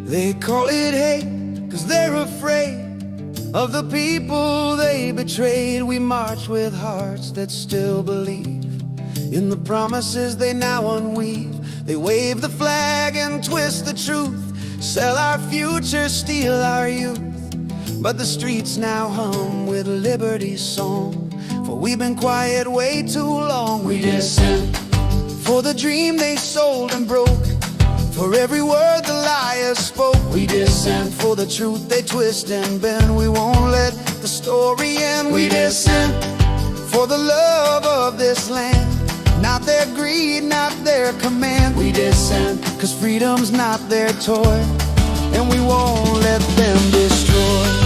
They call it hate, cause they're afraid of the people they betrayed. We march with hearts that still believe in the promises they now unweave. They wave the flag and twist the truth, sell our future, steal our youth. But the streets now hum with liberty's song, for we've been quiet way too long. We dissent for the dream they sold and broke, for every word the liars spoke. We dissent for the truth they twist and bend. We won't let the story end. We dissent for the love of this land, not their greed, not their command. We dissent cause freedom's not their toy, and we won't let them destroy.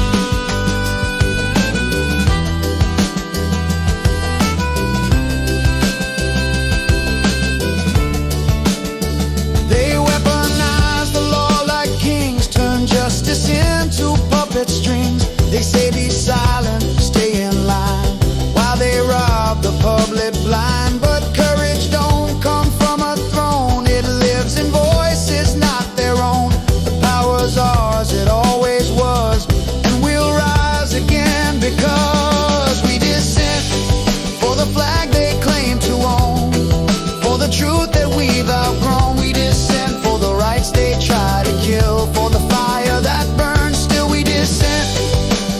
Justice into puppet strings. They say be silent, stay in line, while they rob the public blind. But courage don't come from a throne, it lives in voices not their own. The power's ours, it always was, and we'll rise again, because we dissent for the flag they claim to own, for the truth that we've outgrown. We dissent for the rights they try to kill, for the fire that burns still. We dissent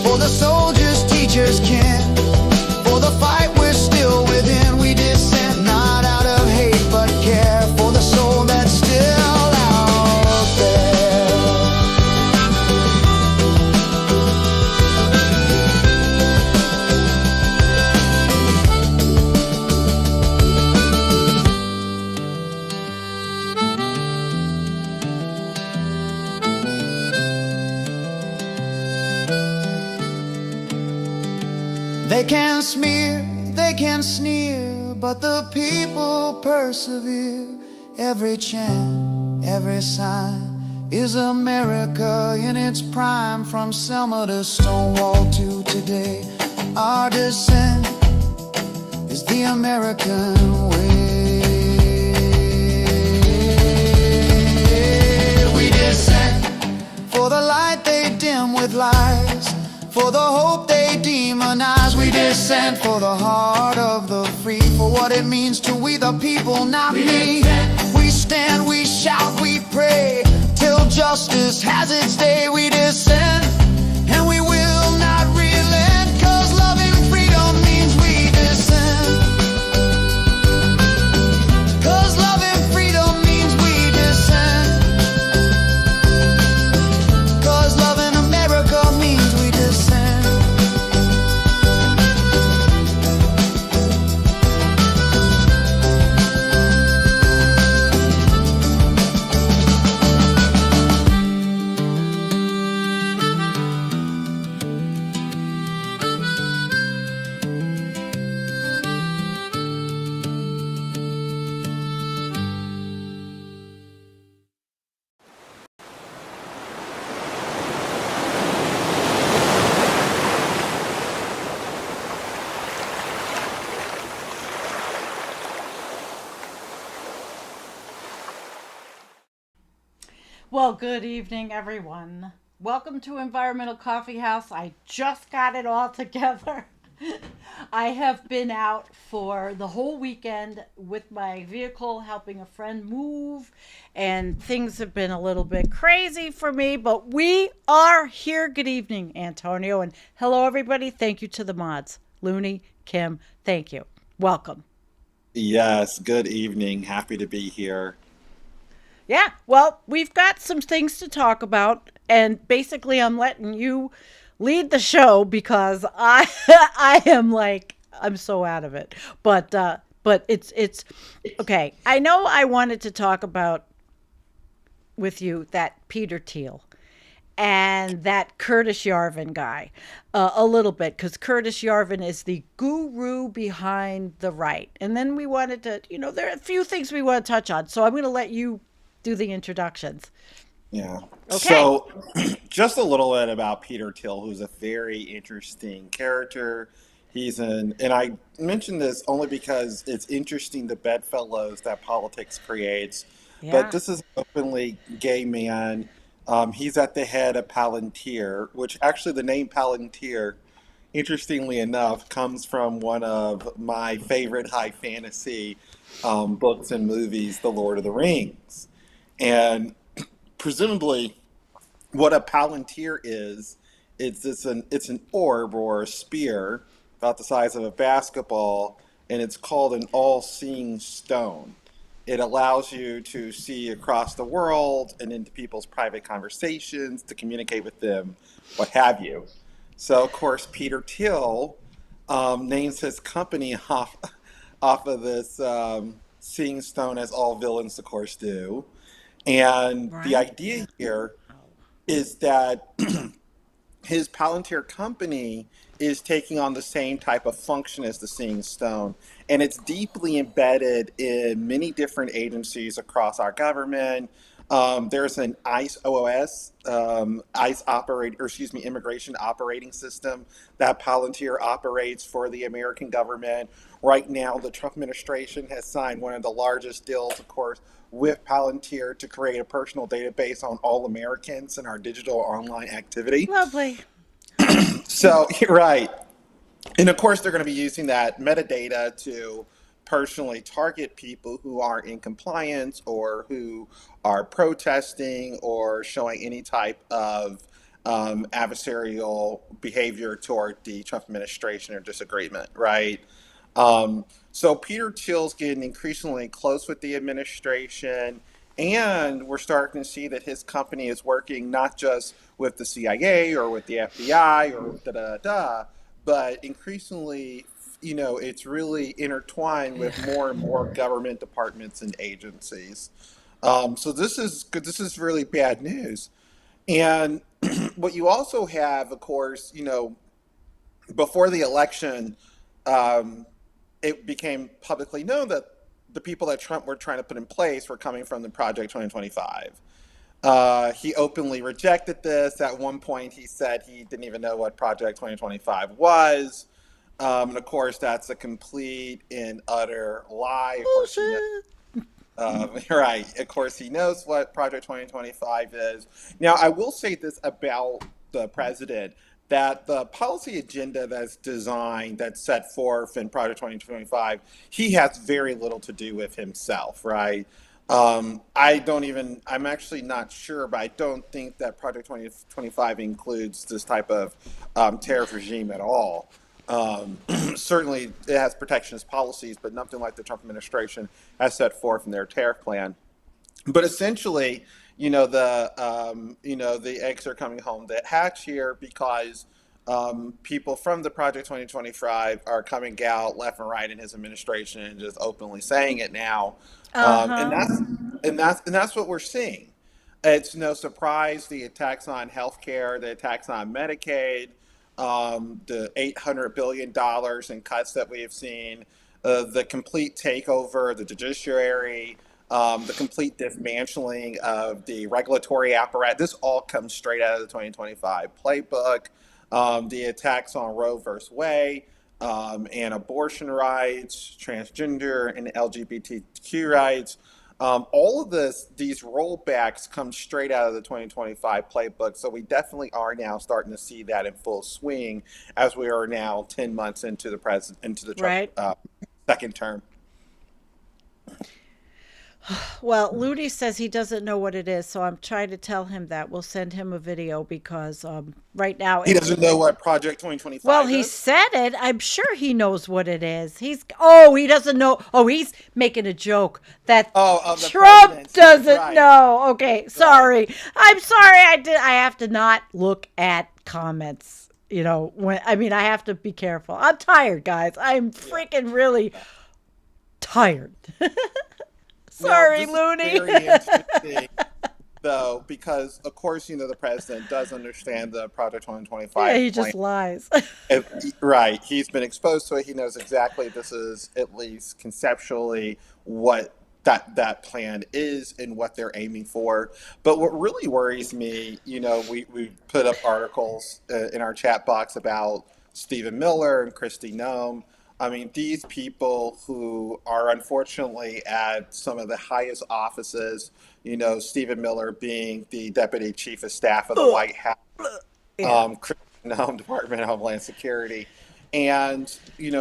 for the soldiers, teachers, kin, for the fight we're still within. We dissent not out of hate but care, for the soul that's still out there. They can smear, they can sneer, but the people persevere. Every chant, every sign is America in its prime. From Selma to Stonewall to today, our descent is the American way. We dissent for the light they dim with lies, for the hope they demonize. We dissent for the heart of the free, for what it means to we the people, not me. We stand, we shout, we pray, till justice has its day. We dissent, and we will not relent, cause loving freedom means we dissent. Cause loving freedom means we dissent. Cause loving America means we dissent. Well, good evening, everyone. Welcome to Environmental Coffee House. I just got it all together. I have been out for the whole weekend with my vehicle, helping a friend move, and things have been a little bit crazy for me, but we are here. Good evening, Antonio, and hello, everybody. Thank you to the mods. Looney, Kim, thank you. Welcome. Yes, good evening. Happy to be here. Yeah, well, we've got some things to talk about, and basically I'm letting you lead the show because I I am like I'm so out of it. But it's okay. I know I wanted to talk about with you that Peter Thiel and that Curtis Yarvin guy a little bit, because Curtis Yarvin is the guru behind the right. And then we wanted to, there are a few things we want to touch on. So I'm going to let you do the introductions. Yeah. Okay. So, just a little bit about Peter Thiel, who's a very interesting character. And I mention this only because it's interesting the bedfellows that politics creates. Yeah. But this is an openly gay man He's at the head of Palantir, which actually the name Palantir, interestingly enough, comes from one of my favorite high fantasy books and movies, The Lord of the Rings. And presumably, what a Palantir is, it's an orb or a spear about the size of a basketball, and it's called an all-seeing stone. It allows you to see across the world and into people's private conversations, to communicate with them, what have you. So, of course, Peter Thiel names his company off of this seeing stone, as all villains, of course, do. And the Right. idea here is that his Palantir company is taking on the same type of function as the Seeing Stone, and it's deeply embedded in many different agencies across our government. There's an ICE OOS, ICE operate, or excuse me, immigration operating system that Palantir operates for the American government. Right now, the Trump administration has signed one of the largest deals, of course, with Palantir to create a personal database on all Americans and our digital online activity. Lovely. So, right. And of course, they're going to be using that metadata to personally target people who are in compliance or who are protesting or showing any type of adversarial behavior toward the Trump administration or disagreement, right? So Peter Thiel's getting increasingly close with the administration, and we're starting to see that his company is working not just with the CIA or with the FBI or da da da, but increasingly, it's really intertwined with more and more government departments and agencies. So this is good. This is really bad news. And what you also have, of course, before the election, um, it became publicly known that the people that Trump were trying to put in place were coming from the Project 2025. He openly rejected this. At one point, he said he didn't even know what Project 2025 was. And of course, that's a complete and utter lie. Of course, Bullshit. right. Of course, he knows what Project 2025 is. Now, I will say this about the president, that the policy agenda that's designed, that's set forth in Project 2025, he has very little to do with himself, right? I'm actually not sure, but I don't think that Project 2025 includes this type of tariff regime at all. Certainly, it has protectionist policies, but nothing like the Trump administration has set forth in their tariff plan. But essentially, the eggs are coming home that hatch here because people from the Project 2025 are coming out left and right in his administration and just openly saying it now, and Uh-huh. that's what we're seeing. It's no surprise the attacks on healthcare, the attacks on Medicaid, the $800 billion in cuts that we have seen, the complete takeover of the judiciary, the complete dismantling of the regulatory apparatus. This all comes straight out of the 2025 playbook. The attacks on Roe versus Wade, and abortion rights, transgender and LGBTQ rights. All of these rollbacks come straight out of the 2025 playbook. So we definitely are now starting to see that in full swing as we are now 10 months into the Trump Right. second term. Well, Ludi says he doesn't know what it is, so I'm trying to tell him that. We'll send him a video because right now He it's doesn't know what Project well, 2025 he is. said it. I'm sure he knows what it is. Oh, he doesn't know. Oh, he's making a joke that Oh, of the Trump president's doesn't right, know. Okay, right. sorry. I'm sorry. I have to not look at comments. When I have to be careful. I'm tired, guys. I'm Yeah. freaking really tired. Now, Sorry, this is Looney. very interesting, though, because of course, the president does understand the Project Yeah, 2025 he plan. just lies. Right, he's been exposed to it. He knows exactly this is at least conceptually what that plan is and what they're aiming for. But what really worries me, we put up articles in our chat box about Stephen Miller and Christy Noem. I mean, these people who are unfortunately at some of the highest offices, Stephen Miller being the deputy chief of staff of the Ugh. White House, Yeah. Noem, Department of Homeland Security. And,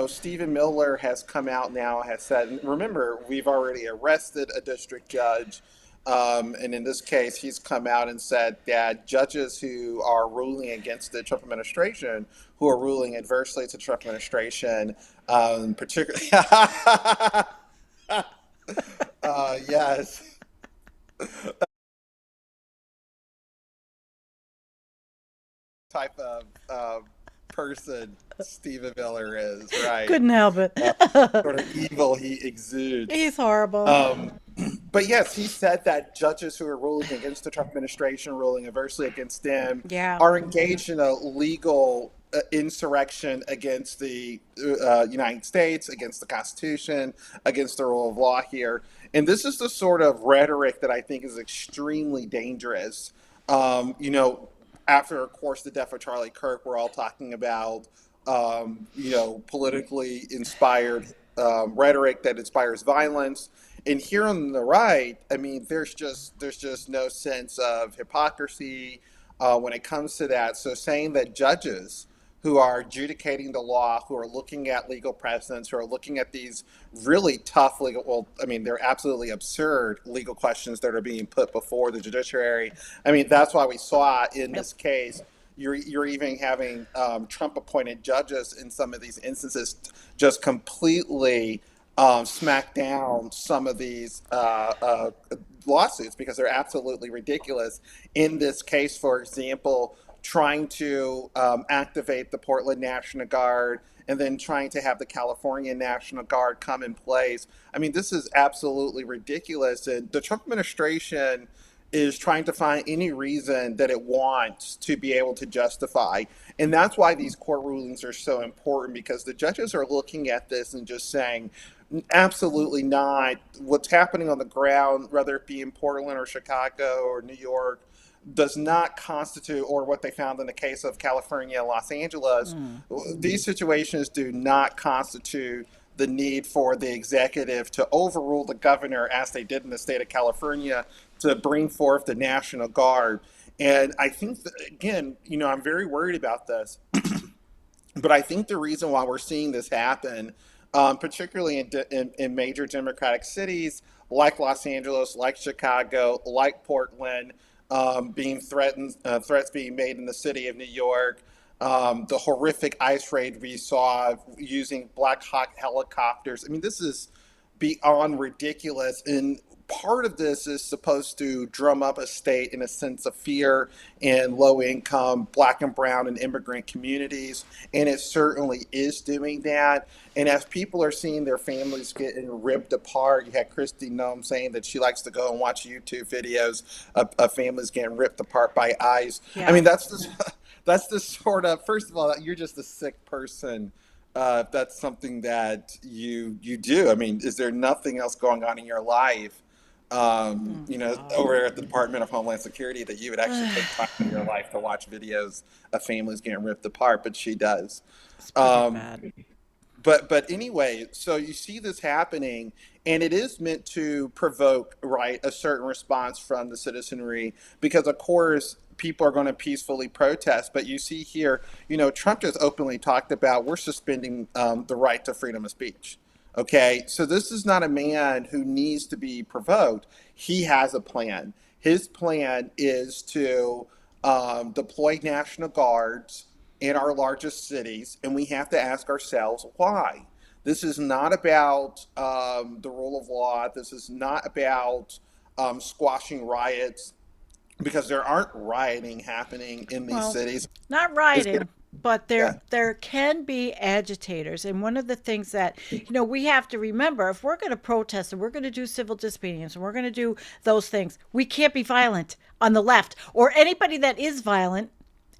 Stephen Miller has come out now, has said, and remember, we've already arrested a district judge. And in this case, he's come out and said that judges who are ruling against the Trump administration, who are ruling adversely to the Trump administration, particularly, yes, type of person Stephen Miller is, right? Couldn't help it. Sort of evil he exudes. He's horrible. Um, but yes, he said that judges who are ruling against the Trump administration, ruling adversely against them, Yeah. are engaged in a legal insurrection against the United States, against the Constitution, against the rule of law here. And this is the sort of rhetoric that I think is extremely dangerous. After, of course, the death of Charlie Kirk, we're all talking about, politically inspired rhetoric that inspires violence. And here on the right, I mean, there's just no sense of hypocrisy when it comes to that. So saying that judges who are adjudicating the law, who are looking at legal precedents, who are looking at these really tough legal, well, I mean, they're absolutely absurd legal questions that are being put before the judiciary. I mean, that's why we saw in this case, you're even having Trump appointed judges in some of these instances just completely smack down some of these lawsuits because they're absolutely ridiculous. In this case, for example, trying to activate the Portland National Guard and then trying to have the California National Guard come in place. I mean, this is absolutely ridiculous. And the Trump administration is trying to find any reason that it wants to be able to justify. And that's why these court rulings are so important, because the judges are looking at this and just saying, absolutely not. What's happening on the ground, whether it be in Portland or Chicago or New York, does not constitute, or what they found in the case of California and Los Angeles, these situations do not constitute the need for the executive to overrule the governor, as they did in the state of California, to bring forth the National Guard. And I think that, again, I'm very worried about this, but I think the reason why we're seeing this happen, particularly in major Democratic cities like Los Angeles, like Chicago, like Portland, being threatened, threats being made in the city of New York, the horrific ICE raid we saw using Black Hawk helicopters. I mean, this is beyond ridiculous. And part of this is supposed to drum up a state in a sense of fear in low income Black and brown and immigrant communities. And it certainly is doing that. And as people are seeing their families getting ripped apart, you had Christy Noem saying that she likes to go and watch YouTube videos of families getting ripped apart by ICE. Yeah. I mean, that's the sort of, first of all, you're just a sick person. That's something that you do. I mean, is there nothing else going on in your life, over at the Department of Homeland Security, that you would actually take time in your life to watch videos of families getting ripped apart? But she does. It's pretty Um, bad. but anyway, so you see this happening, and it is meant to provoke, right, a certain response from the citizenry, because of course people are going to peacefully protest. But you see here, Trump just openly talked about, we're suspending the right to freedom of speech. Okay, so this is not a man who needs to be provoked. He has a plan. His plan is to deploy National Guards in our largest cities, and we have to ask ourselves why. This is not about the rule of law. This is not about squashing riots, because there aren't rioting happening in these Well, cities. not It's gonna, rioting, but yeah. there can be agitators. And one of the things that, we have to remember, if we're going to protest and we're going to do civil disobedience and we're going to do those things, we can't be violent on the left, or anybody that is violent.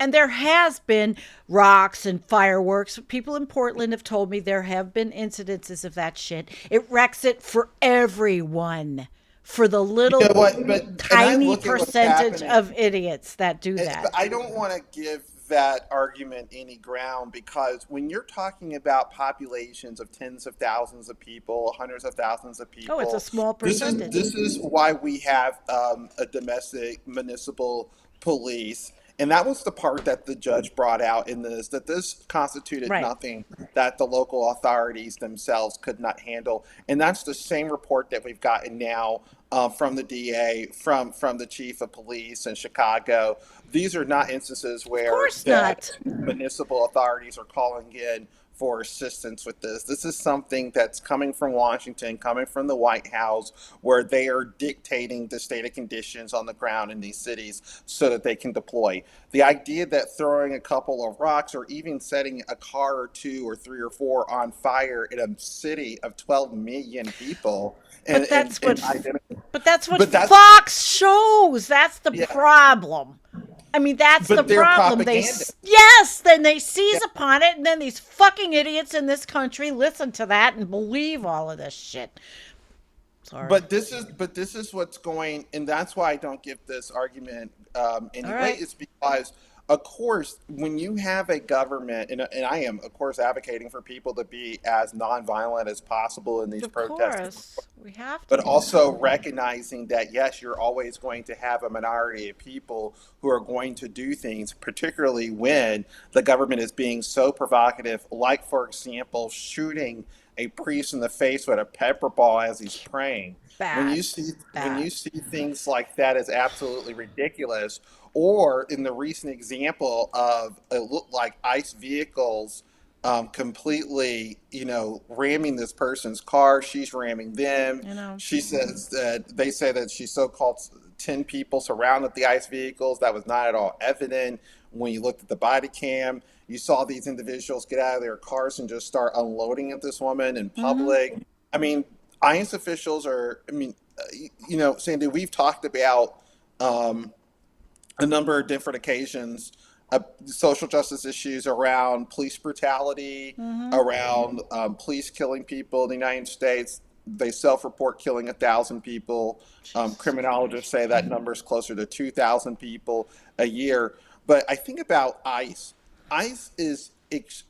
And there has been rocks and fireworks. People in Portland have told me there have been incidences of that shit. It wrecks it for everyone, for the You know little what? And I tiny look at what's percentage happening. of idiots that do But that. I don't want to give that argument any ground, because when you're talking about populations of tens of thousands of people, hundreds of thousands of Oh, it's a people, small this is percentage. this is why we have a domestic municipal police. And that was the part that the judge brought out in this, that this constituted Right. nothing that the local authorities themselves could not handle. And that's the same report that we've gotten now from the DA, from the chief of police in Chicago. These are not instances Of where course that not. municipal authorities are calling in for assistance with this. This is something that's coming from Washington, coming from the White House, where they are dictating the state of conditions on the ground in these cities so that they can deploy. The idea that throwing a couple of rocks or even setting a car or two or three or four on fire in a city of 12 million people But that's what but that's Fox shows. That's the yeah, problem. I mean, that's the but they're problem. propaganda. Yes, then they seize Yeah. upon it, and then these fucking idiots in this country listen to that and believe all of this shit. Sorry. But this is what's going, and that's why I don't give this argument any All weight. right. Is because, of course, when you have a government, and I am, of course, advocating for people to be as nonviolent as possible in these Of protests, course, we have but to. also recognizing that yes, you're always going to have a minority of people who are going to do things, particularly when the government is being so provocative, like, for example, shooting a priest in the face with a pepper ball as he's praying. When Bad. you see when Bad. you see things like that as absolutely ridiculous, or in the recent example of it looked like ICE vehicles completely, ramming this person's car. She's ramming them. You know. She says that they say that she so-called 10 people surrounded the ICE vehicles. That was not at all evident. When you looked at the body cam, you saw these individuals get out of their cars and just start unloading at this woman in Mm-hmm. public. I mean, ICE officials are, Sandy, we've talked about um, a number of different occasions, social justice issues around police brutality, Mm-hmm. around police killing people in the United States. They self-report killing 1,000 people. Jesus Criminologists say Christ. that number is closer to 2,000 people a year. But I think about ICE. ICE is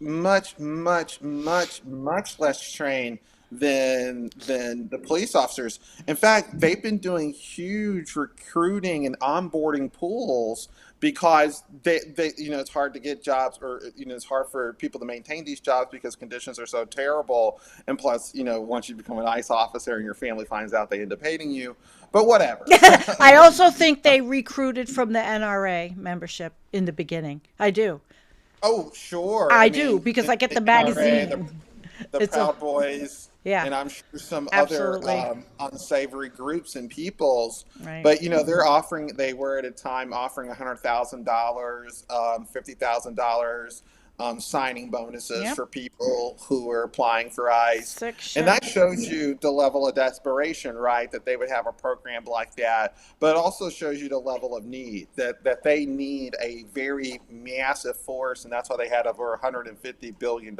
much, much, much, much less trained than the police officers. In fact, they've been doing huge recruiting and onboarding pools because it's hard to get jobs, or it's hard for people to maintain these jobs because conditions are so terrible. And plus, once you become an ICE officer and your family finds out, they end up hating you. But whatever. I also think they recruited from the NRA membership in the beginning. I do. Oh, sure. I I do mean, because I get the NRA, magazine. the It's a Proud Boys, yeah, and I'm sure some other absolutely unsavory groups and peoples. right. But they were at a time offering $100,000, $50,000 signing bonuses Yep. for people who were applying for ICE. Sick And shit. that shows you the level of desperation, right? That they would have a program like that. But it also shows you the level of need, that they need a very massive force. And that's why they had over $150 billion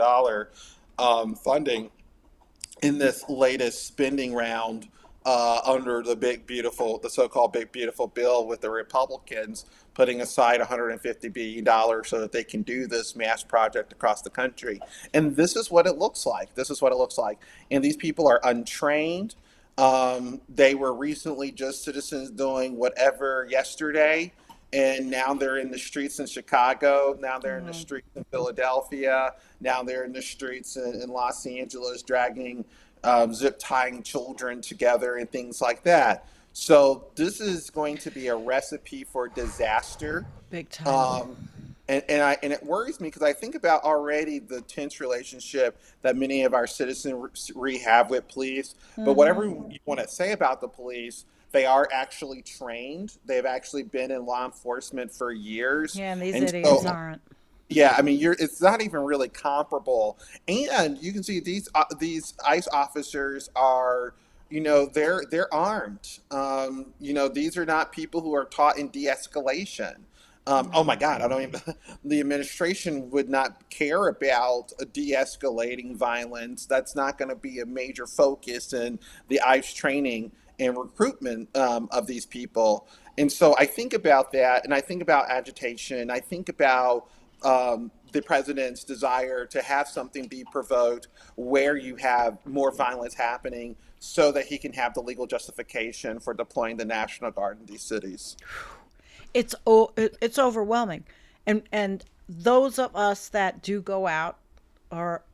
funding in this latest spending round under the so-called big beautiful bill, with the Republicans putting aside $150 billion so that they can do this mass project across the country. And this is what it looks like. This is what it looks like. And these people are untrained. They were recently just citizens doing whatever yesterday, and now they're in the streets in Chicago. Now they're in the Mm. streets in Philadelphia. Now they're in the streets in Los Angeles, dragging, zip tying children together and things like that. So this is going to be a recipe for disaster. Big time. Um, and it worries me because I think about already the tense relationship that many of our citizens have with police. But whatever Mm-hmm. you want to say about the police, they are actually trained. They've actually been in law enforcement for years. Yeah, and these And idiots so, aren't. yeah, I mean, it's not even really comparable. And you can see these ICE officers are, they're armed. These are not people who are taught in de-escalation. Oh my No. God, I don't even. The administration would not care about de-escalating violence. That's not going to be a major focus in the ICE training and recruitment of these people. And so I think about that, and I think about agitation. I think about the president's desire to have something be provoked where you have more violence happening so that he can have the legal justification for deploying the National Guard in these cities. It's overwhelming, and those of us that do go out are,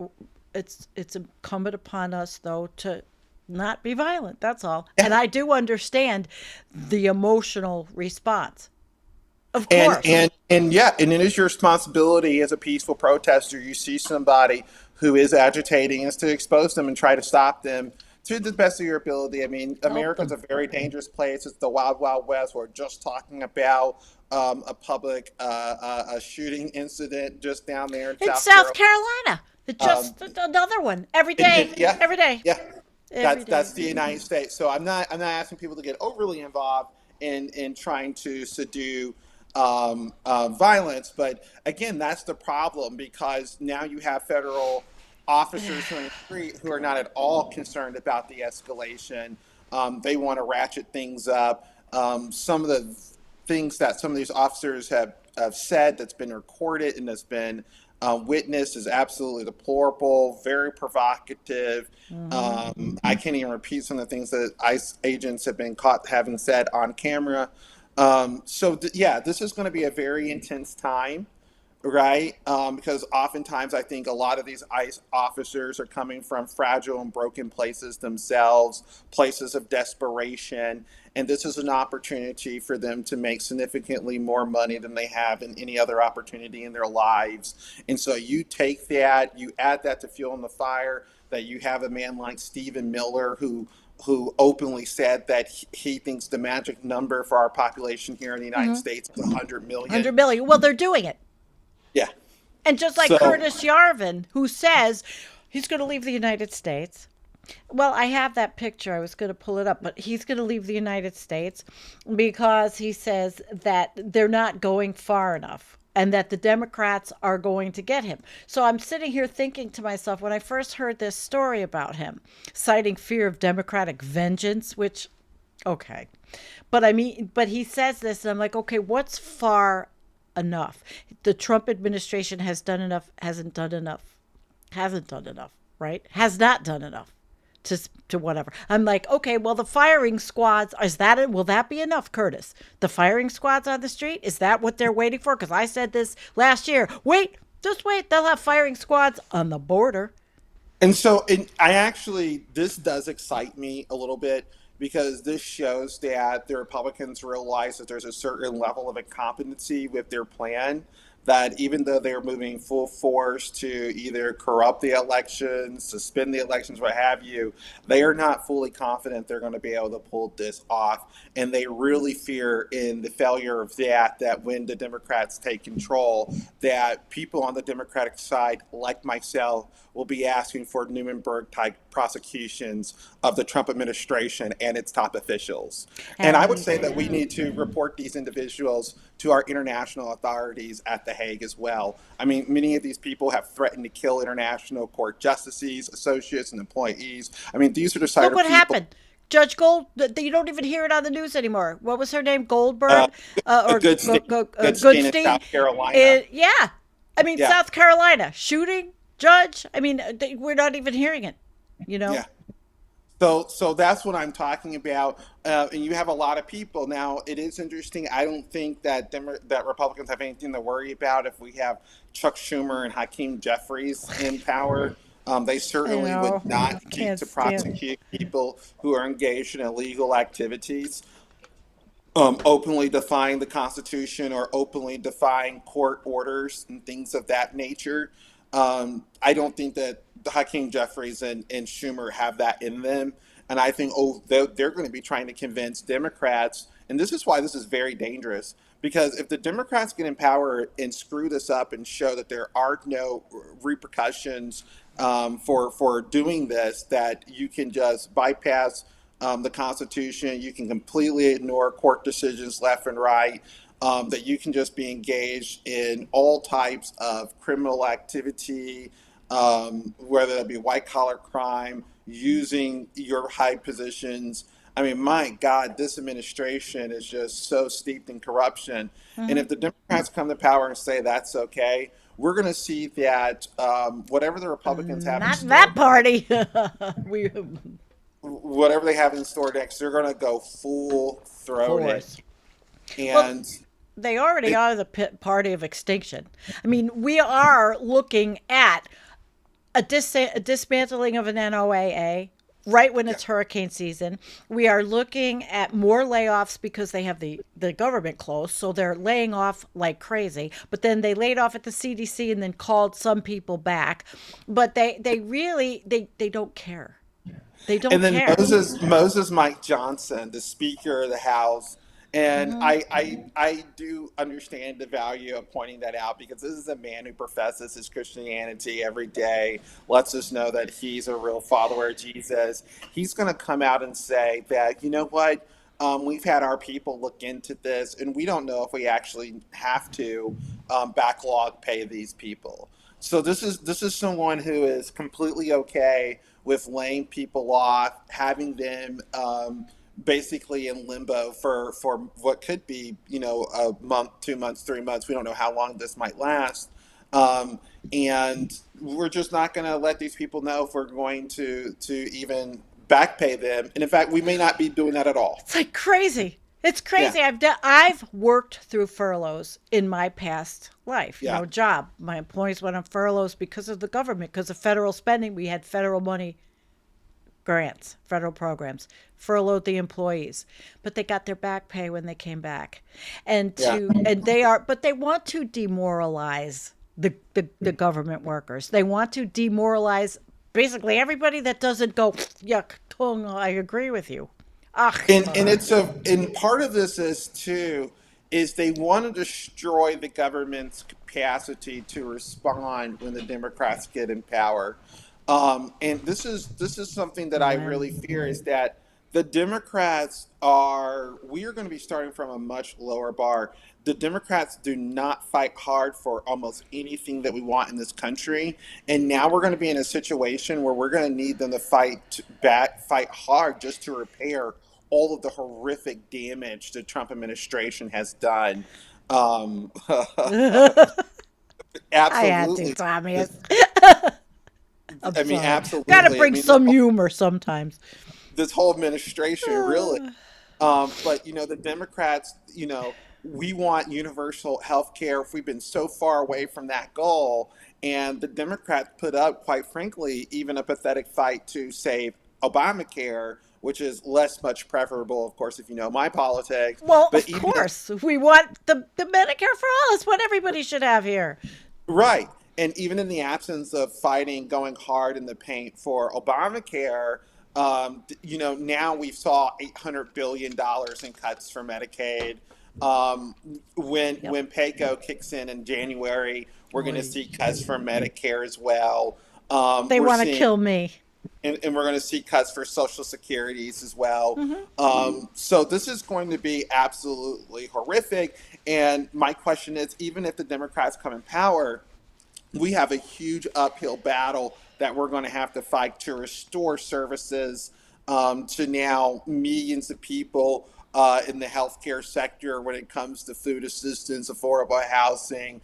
it's incumbent upon us though to not be violent. That's all. And I do understand the emotional response, of And course. and yeah, and it is your responsibility as a peaceful protester. You see somebody who is agitating, is to expose them and try to stop them to the best of your ability. I mean, Help America's them. a very dangerous place. It's the wild, wild west. We're just talking about a public a shooting incident just down there in It's South South Carolina. Carolina. It's Um, just another one every day, yeah, every day, yeah. every That's day. the United States. So I'm not asking people to get overly involved in trying to subdue violence, but again, that's the problem because now you have federal officers who are in the street who are not at all concerned about the escalation. They want to ratchet things up. Some of the things that some of these officers have said that's been recorded and that's been witnessed is absolutely deplorable, very provocative. I can't even repeat some of the things that ICE agents have been caught having said on camera. Yeah, this is going to be a very intense time, right? Because oftentimes I think a lot of these ICE officers are coming from fragile and broken places themselves, places of desperation. And this is an opportunity for them to make significantly more money than they have in any other opportunity in their lives. And so you take that, you add that to fuel in the fire, that you have a man like Stephen Miller who openly said that he thinks the magic number for our population here in the United States is 100 million. 100 million. Well, they're doing it. Yeah. And just like So, Curtis Yarvin, who says he's going to leave the United States. Well, I have that picture. I was going to pull it up, but he's going to leave the United States because he says that they're not going far enough and that the Democrats are going to get him. So I'm sitting here thinking to myself, when I first heard this story about him, citing fear of Democratic vengeance, which, okay. But I mean, but he says this, and I'm like, okay, what's far enough? The Trump administration has done enough, hasn't done enough, right? Has not done enough to whatever. I'm like, okay, well, the firing squads, will that be enough, Curtis? The firing squads on the street, is that what they're waiting for? Because I said this last year. Just wait, they'll have firing squads on the border. and so I actually, this does excite me a little bit because this shows that the Republicans realize that there's a certain level of incompetency with their plan. That even though they're moving full force to either corrupt the elections, suspend the elections, what have you, they are not fully confident they're going to be able to pull this off. And they really fear in the failure of that when the Democrats take control, that people on the Democratic side, like myself, will be asking for Nuremberg type prosecutions of the Trump administration and its top officials. And I would And say that we need to report these individuals to our international authorities at The Hague as well. I mean, many of these people have threatened to kill international court justices, associates, and employees. I mean, these are the side look of what people. happened. Judge Gold, you don't even hear it on the news anymore. What was her name? Uh, Goldberg a or Goodstein in Goodstein? South Carolina. Yeah. I mean, Yeah, South Carolina shooting judge. I mean, we're not even hearing it, you know? yeah. So that's what I'm talking about, and you have a lot of people now. It is interesting. I don't think that that Republicans have anything to worry about if we have Chuck Schumer and Hakeem Jeffries in power. They I certainly know. would not seek Can't to stand. prosecute people who are engaged in illegal activities, openly defying the Constitution or openly defying court orders and things of that nature. I don't think that Hakeem Jeffries and Schumer have that in them. And I think they're going to be trying to convince Democrats. And this is why this is very dangerous. Because if the Democrats get in power and screw this up and show that there are no repercussions for doing this, that you can just bypass the Constitution, you can completely ignore court decisions left and right, that you can just be engaged in all types of criminal activity, whether that be white collar crime, using your high positions. I mean, my God, this administration is just so steeped in corruption. And Hmm. if the Democrats come to power and say that's okay, we're going to see that whatever the Republicans have in Not store, that party. we whatever they have in store next, they're going to go full throated. force. Well, And they already it, are the party of extinction. I mean, we are looking at a dismantling of an NOAA right when yeah, it's hurricane season. We are looking at more layoffs because they have the government closed, so they're laying off like crazy. But then they laid off at the CDC and then called some people back. But they really they don't care. They don't and then care. Moses Mike Johnson, the Speaker of the House, and Hmm. I do understand the value of pointing that out because this is a man who professes his Christianity every day, lets us know that he's a real follower of Jesus. He's going to come out and say that, you know what, we've had our people look into this, and we don't know if we actually have to backlog pay these people. So this is someone who is completely okay with laying people off, having them basically in limbo for what could be, a month, 2 months, 3 months. We don't know how long this might last. Um, and we're just not going to let these people know if we're going to even back pay them. And in fact, we may not be doing that at all. It's like crazy. It's Yeah, crazy. I've worked through furloughs in my past life, yeah, job. My employees went on furloughs because of the government, because of federal spending. We had federal money grants, federal programs, furloughed the employees, but they got their back pay when they came back. yeah. And but they want to demoralize the government workers. They want to demoralize basically everybody that doesn't go, yuck, tung, I agree with you. Ugh. And and part of this is too is they want to destroy the government's capacity to respond when the Democrats get in power. And this is something that I really fear is that the Democrats we are going to be starting from a much lower bar. The Democrats do not fight hard for almost anything that we want in this country. And now we're going to be in a situation where we're going to need them to fight hard just to repair all of the horrific damage the Trump administration has done. Um, I had to, absolutely. Thomas. I'm I mean, sorry. Gotta absolutely. I bring mean, some humor sometimes. this whole administration really. But the Democrats, we want universal health care. We've been so far away from that goal, and the Democrats put up, quite frankly, even a pathetic fight to save Obamacare, which is less much preferable, of course, if you know my politics. Well, But of even course, we want the Medicare for all. It's what everybody should have here. right, and even in the absence of fighting, going hard in the paint for Obamacare, now we saw $800 billion in cuts for Medicaid. When Yep. PAYGO kicks in January, we're going to Oy. see cuts for Medicare as well. They We're want to seeing, kill me. and we're going to see cuts for Social Securities as well. Hmm. So this is going to be absolutely horrific. And my question is, even if the Democrats come in power, we have a huge uphill battle that we're going to have to fight to restore services to now millions of people in the healthcare sector when it comes to food assistance, affordable housing,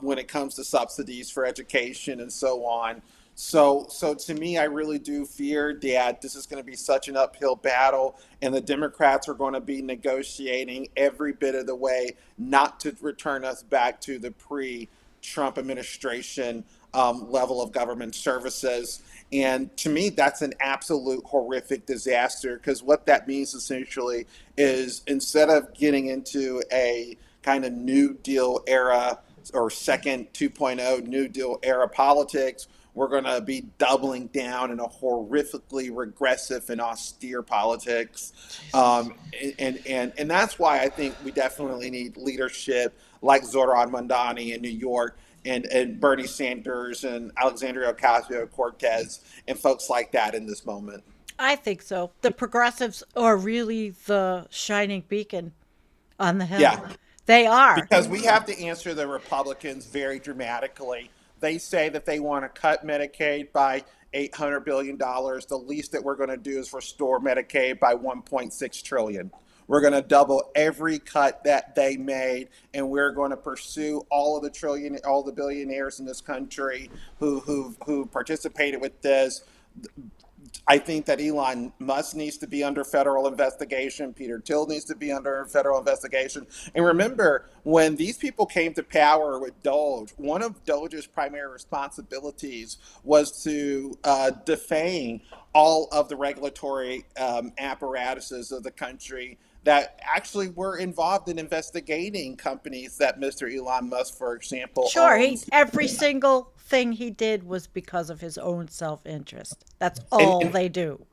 when it comes to subsidies for education, and so on. So to me, I really do fear that this is going to be such an uphill battle, and the Democrats are going to be negotiating every bit of the way not to return us back to the Trump administration level of government services. And to me, that's an absolute horrific disaster because what that means essentially is instead of getting into a kind of New Deal era or second 2.0 New Deal era politics, we're going to be doubling down in a horrifically regressive and austere politics. Jesus. And that's why I think we definitely need leadership like Zoran Mondani in New York and Bernie Sanders and Alexandria Ocasio-Cortez and folks like that in this moment. I think so. The progressives are really the shining beacon on the hill. Yeah, They are. because we have to answer the Republicans very dramatically They say that they want to cut Medicaid by $800 billion. The least that we're going to do is restore Medicaid by 1.6 trillion. We're going to double every cut that they made, and we're going to pursue all the billionaires in this country who participated with this. I think that Elon Musk needs to be under federal investigation. Peter Thiel needs to be under federal investigation. And remember, when these people came to power with Doge, one of Doge's primary responsibilities was to defame all of the regulatory apparatuses of the country that actually were involved in investigating companies that Mr. Elon Musk, for example, Sure, owns. every single thing he did was because of his own self-interest. That's And, all and they do.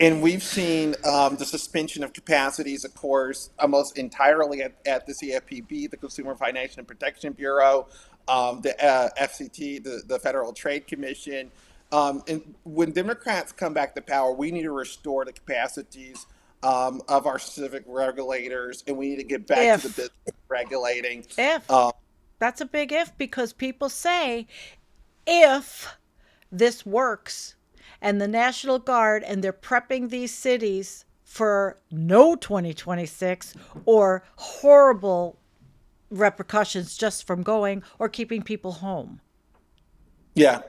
And we've seen the suspension of capacities, of course, almost entirely at the CFPB, the Consumer Financial Protection Bureau, the FCT, the Federal Trade Commission. And when Democrats come back to power, we need to restore the capacities of our civic regulators, and we need to get back to the If, business of regulating. if, Um, that's a big if, because people say if this works and the National Guard and they're prepping these cities for no 2026 or horrible repercussions just from going or keeping people home. yeah,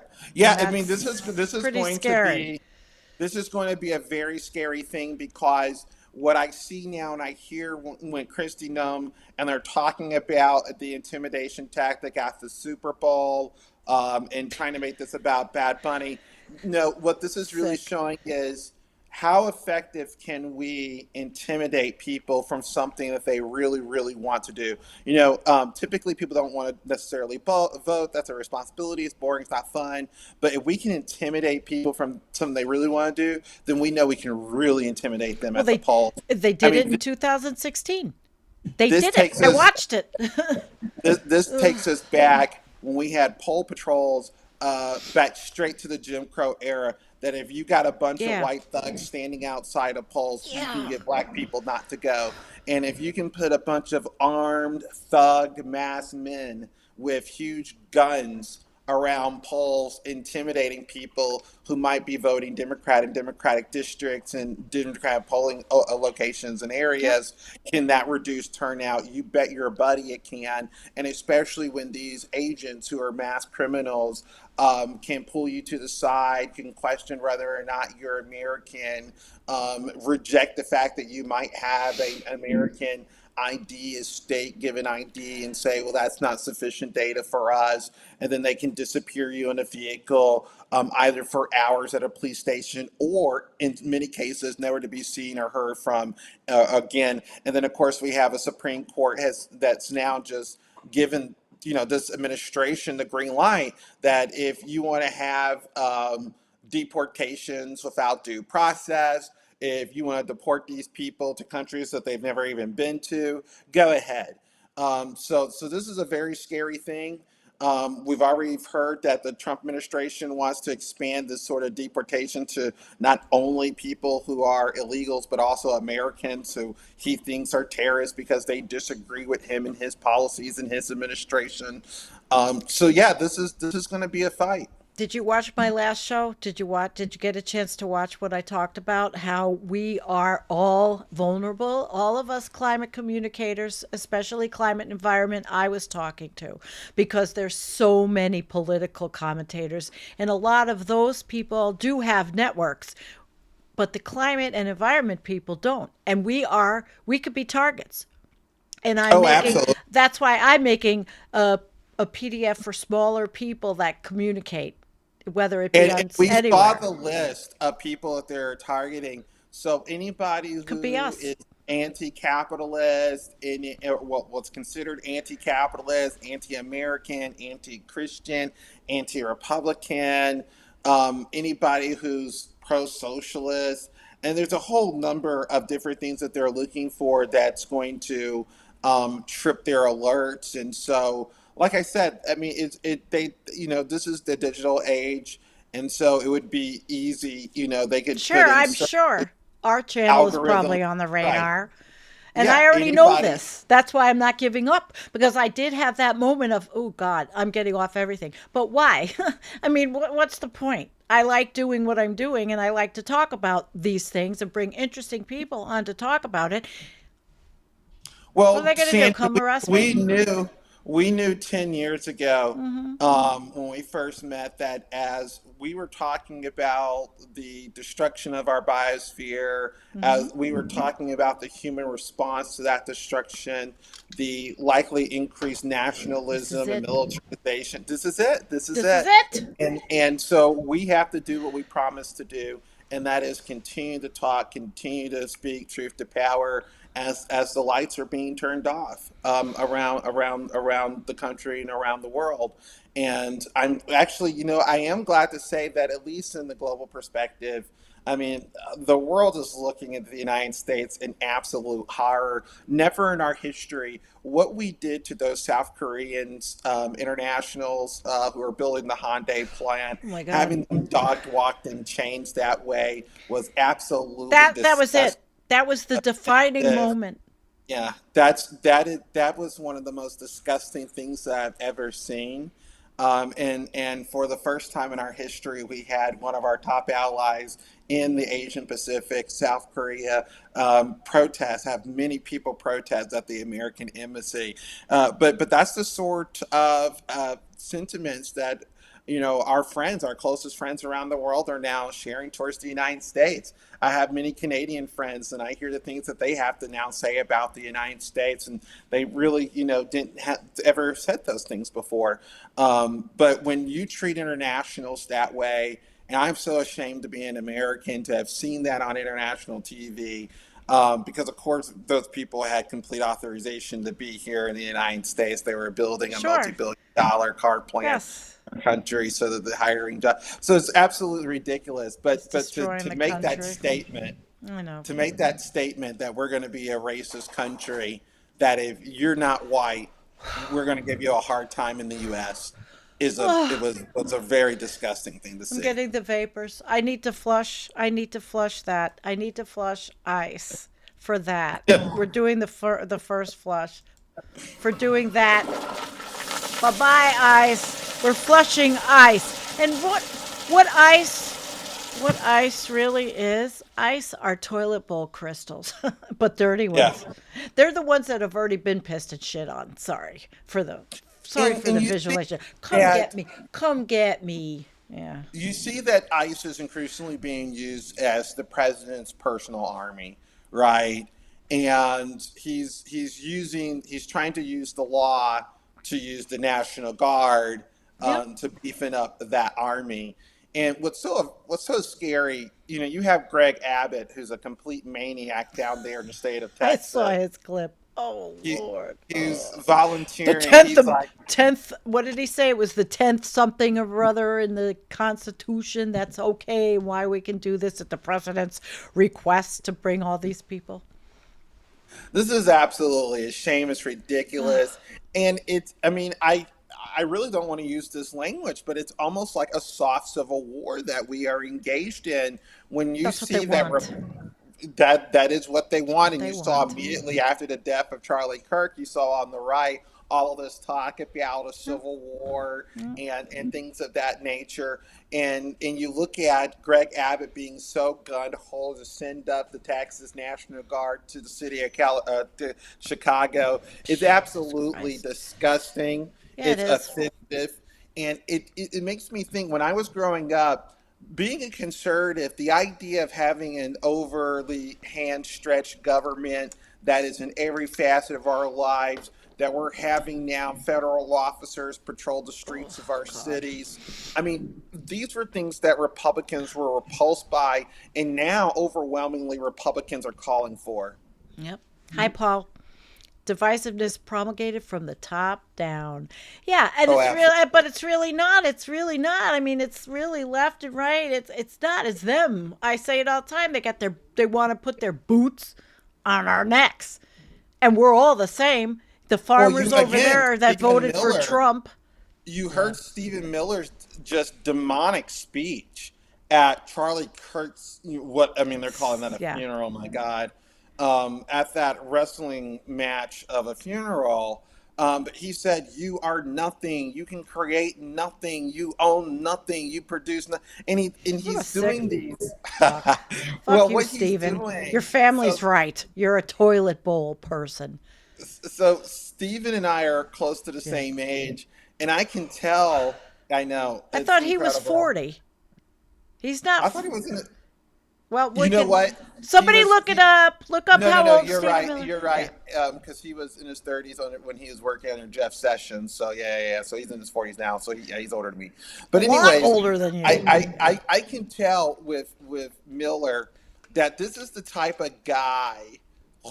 And yeah. I mean, that's this is pretty going to scary. be this is going to be a very scary thing because what I see now and I hear when Christy Noem and they're talking about the intimidation tactic at the Super Bowl and trying to make this about Bad Bunny. No, what this is really Sick. showing is how effective can we intimidate people from something that they really, really want to do? Typically people don't want to necessarily vote. That's a responsibility. It's boring. It's not fun. But if we can intimidate people from something they really want to do, then we know we can really intimidate them Well, at the polls. they I did it mean, in 2016. They this did it. takes I us watched it. this takes us back when we had poll patrols back straight to the Jim Crow era. That if you got a bunch of Yeah. white thugs standing outside of polls, you can Yeah. get black people not to go. And if you can put a bunch of armed thug masked men with huge guns around polls, intimidating people who might be voting Democrat in Democratic districts and Democratic polling locations and Yep. areas, can that reduce turnout? You bet your buddy it can. And especially when these agents who are mass criminals can pull you to the side, can question whether or not you're American, reject the fact that you might have an American ID, a state given ID, and say, well, that's not sufficient data for us. And then they can disappear you in a vehicle, either for hours at a police station or in many cases, never to be seen or heard from again. And then, of course, we have a Supreme Court that's now just given this administration the green light that if you want to have deportations without due process, if you want to deport these people to countries that they've never even been to, go ahead. So this is a very scary thing. We've already heard that the Trump administration wants to expand this sort of deportation to not only people who are illegals, but also Americans who he thinks are terrorists because they disagree with him and his policies and his administration. So yeah, this is going to be a fight. Did you watch my last show? Did you get a chance to watch what I talked about? How we are all vulnerable, all of us climate communicators, especially climate and environment I was talking to, because there's so many political commentators and a lot of those people do have networks, but the climate and environment people don't. And we could be targets. And I'm Oh, making absolutely. that's why I'm making a PDF for smaller people that communicate, whether it be And on we saw anywhere. the list of people that they're targeting. So anybody Could be who us. is anti-capitalist, or what's considered anti-capitalist, anti-American, anti-Christian, anti-Republican, anybody who's pro-socialist, and there's a whole number of different things that they're looking for that's going to trip their alerts. And so, like I said, I mean, this is the digital age, and so it would be easy. They could put Sure, in I'm certain sure our channel is algorithms, probably on the right? radar. And Yeah, I already know anybody. this. That's why I'm not giving up, because I did have that moment of, oh God, I'm getting off everything. But why? I mean, what's the point? I like doing what I'm doing, and I like to talk about these things and bring interesting people on to talk about it. What are Well, they going to do? Sandy, Come arrest me? we knew 10 years ago, Mm-hmm. when we first met, that as we were talking about the destruction of our biosphere, Mm-hmm. as we were talking about the human response to that destruction, the likely increased This is nationalism and it. militarization. This is it. This is This is it. it. And so we have to do what we promised to do, and that is continue to talk, continue to speak truth to power, as the lights are being turned off, around the country and around the world. And I'm actually, I am glad to say that, at least in the global perspective, I mean, the world is looking at the United States in absolute horror. Never in our history, what we did to those South Koreans, internationals, who are building the Hyundai plant, Oh my God. having them dog walked in chains that way, was absolutely That was disgusting. it. That was the defining moment. Yeah, that was one of the most disgusting things that I've ever seen. And for the first time in our history, we had one of our top allies in the Asian Pacific, South Korea, protest. Have many people protest at the American embassy. But that's the sort of sentiments that, our friends, our closest friends around the world, are now sharing towards the United States. I have many Canadian friends, and I hear the things that they have to now say about the United States, and they really, didn't have ever said those things before. But when you treat internationals that way, and I'm so ashamed to be an American to have seen that on international TV, because of course those people had complete authorization to be here in the United States. They were building a Sure. multi-billion-dollar car plant Yes. country, so that the hiring job. So it's absolutely ridiculous. It's But to, destroying to the make that country. statement, I know. that we're going to be a racist country, that if you're not white, we're going to give you a hard time in the U.S. Was a very disgusting thing to I'm see. getting the vapors. I need to flush. I need to flush that. I need to flush ice for that. Yeah. We're doing the first flush. For doing that, bye bye ice. We're flushing ice. And what ice? What ice really is? Ice are toilet bowl crystals, but dirty Yeah. ones. They're the ones that have already been pissed and shit on. Sorry for And the you see visualization. Come get that me. Come get me. Yeah. you see that ICE is increasingly being used as the president's personal army, right? And he's trying to use the law to use the National Guard, Yep. to beefing up that army. And what's so scary, you have Greg Abbott, who's a complete maniac down there in the state of I saw Texas. his clip. Oh He, Lord. he's The volunteering. tenth, He's like, 10th. What did he say? It was the 10th something or other in the Constitution. That's okay. Why we can do this at the president's request to bring all these people. this is absolutely a shame. It's ridiculous. And I mean, I really don't want to use this language, but it's almost like a soft civil war that we are engaged in, when you That's what they see that want. that is what they That's want. what And they you saw want. immediately after the death of Charlie Kirk, you saw on the right all of this talk about a Yep. civil war Yep. and things of that nature. And you look at Greg Abbott being so gun ho to send up the Texas National Guard to the city of to Chicago. It's Jesus absolutely Christ. disgusting. Yeah, it It's is. offensive, and it makes me think, when I was growing up, being a conservative, the idea of having an overly hand stretched government that is in every facet of our lives, that we're having now federal officers patrol the Oh streets of our God. cities. I mean, these were things that Republicans were repulsed by, and now overwhelmingly Republicans are calling for. Yep. Hi, Paul. Divisiveness promulgated from the top down. Yeah, and Oh, it's absolutely. really, but it's really not. It's really not. I mean, it's really left and right. It's not. It's them. I say it all the time. They want to put their boots on our necks, and we're all the same. The Well, farmers over again, there that Stephen voted for Miller. Trump. You Yeah. heard Stephen Miller's just demonic speech at Charlie Kirk's, what I mean, they're calling that a Yeah. funeral. My God, at that wrestling match of a funeral. But he said, "You are nothing. You can create nothing. You own nothing. You produce nothing." And What a he's sick doing these. fuck. Fuck Well, you, what he's Steven. Your doing. family's right. You're a toilet bowl person. So Steven and I are close to the Yeah. same age, and I can tell. I know I it's thought he was incredible. 40. He's not. I thought he was in it. Well, You know what? Somebody He was. look it up. Look up No, no, how no. old You're Stephen right. Miller. You're right. Because he was in his 30s when he was working under Jeff Sessions. So yeah. So he's in his 40s now. So he's older than me. But A lot anyways, older than you. I can tell with Miller that this is the type of guy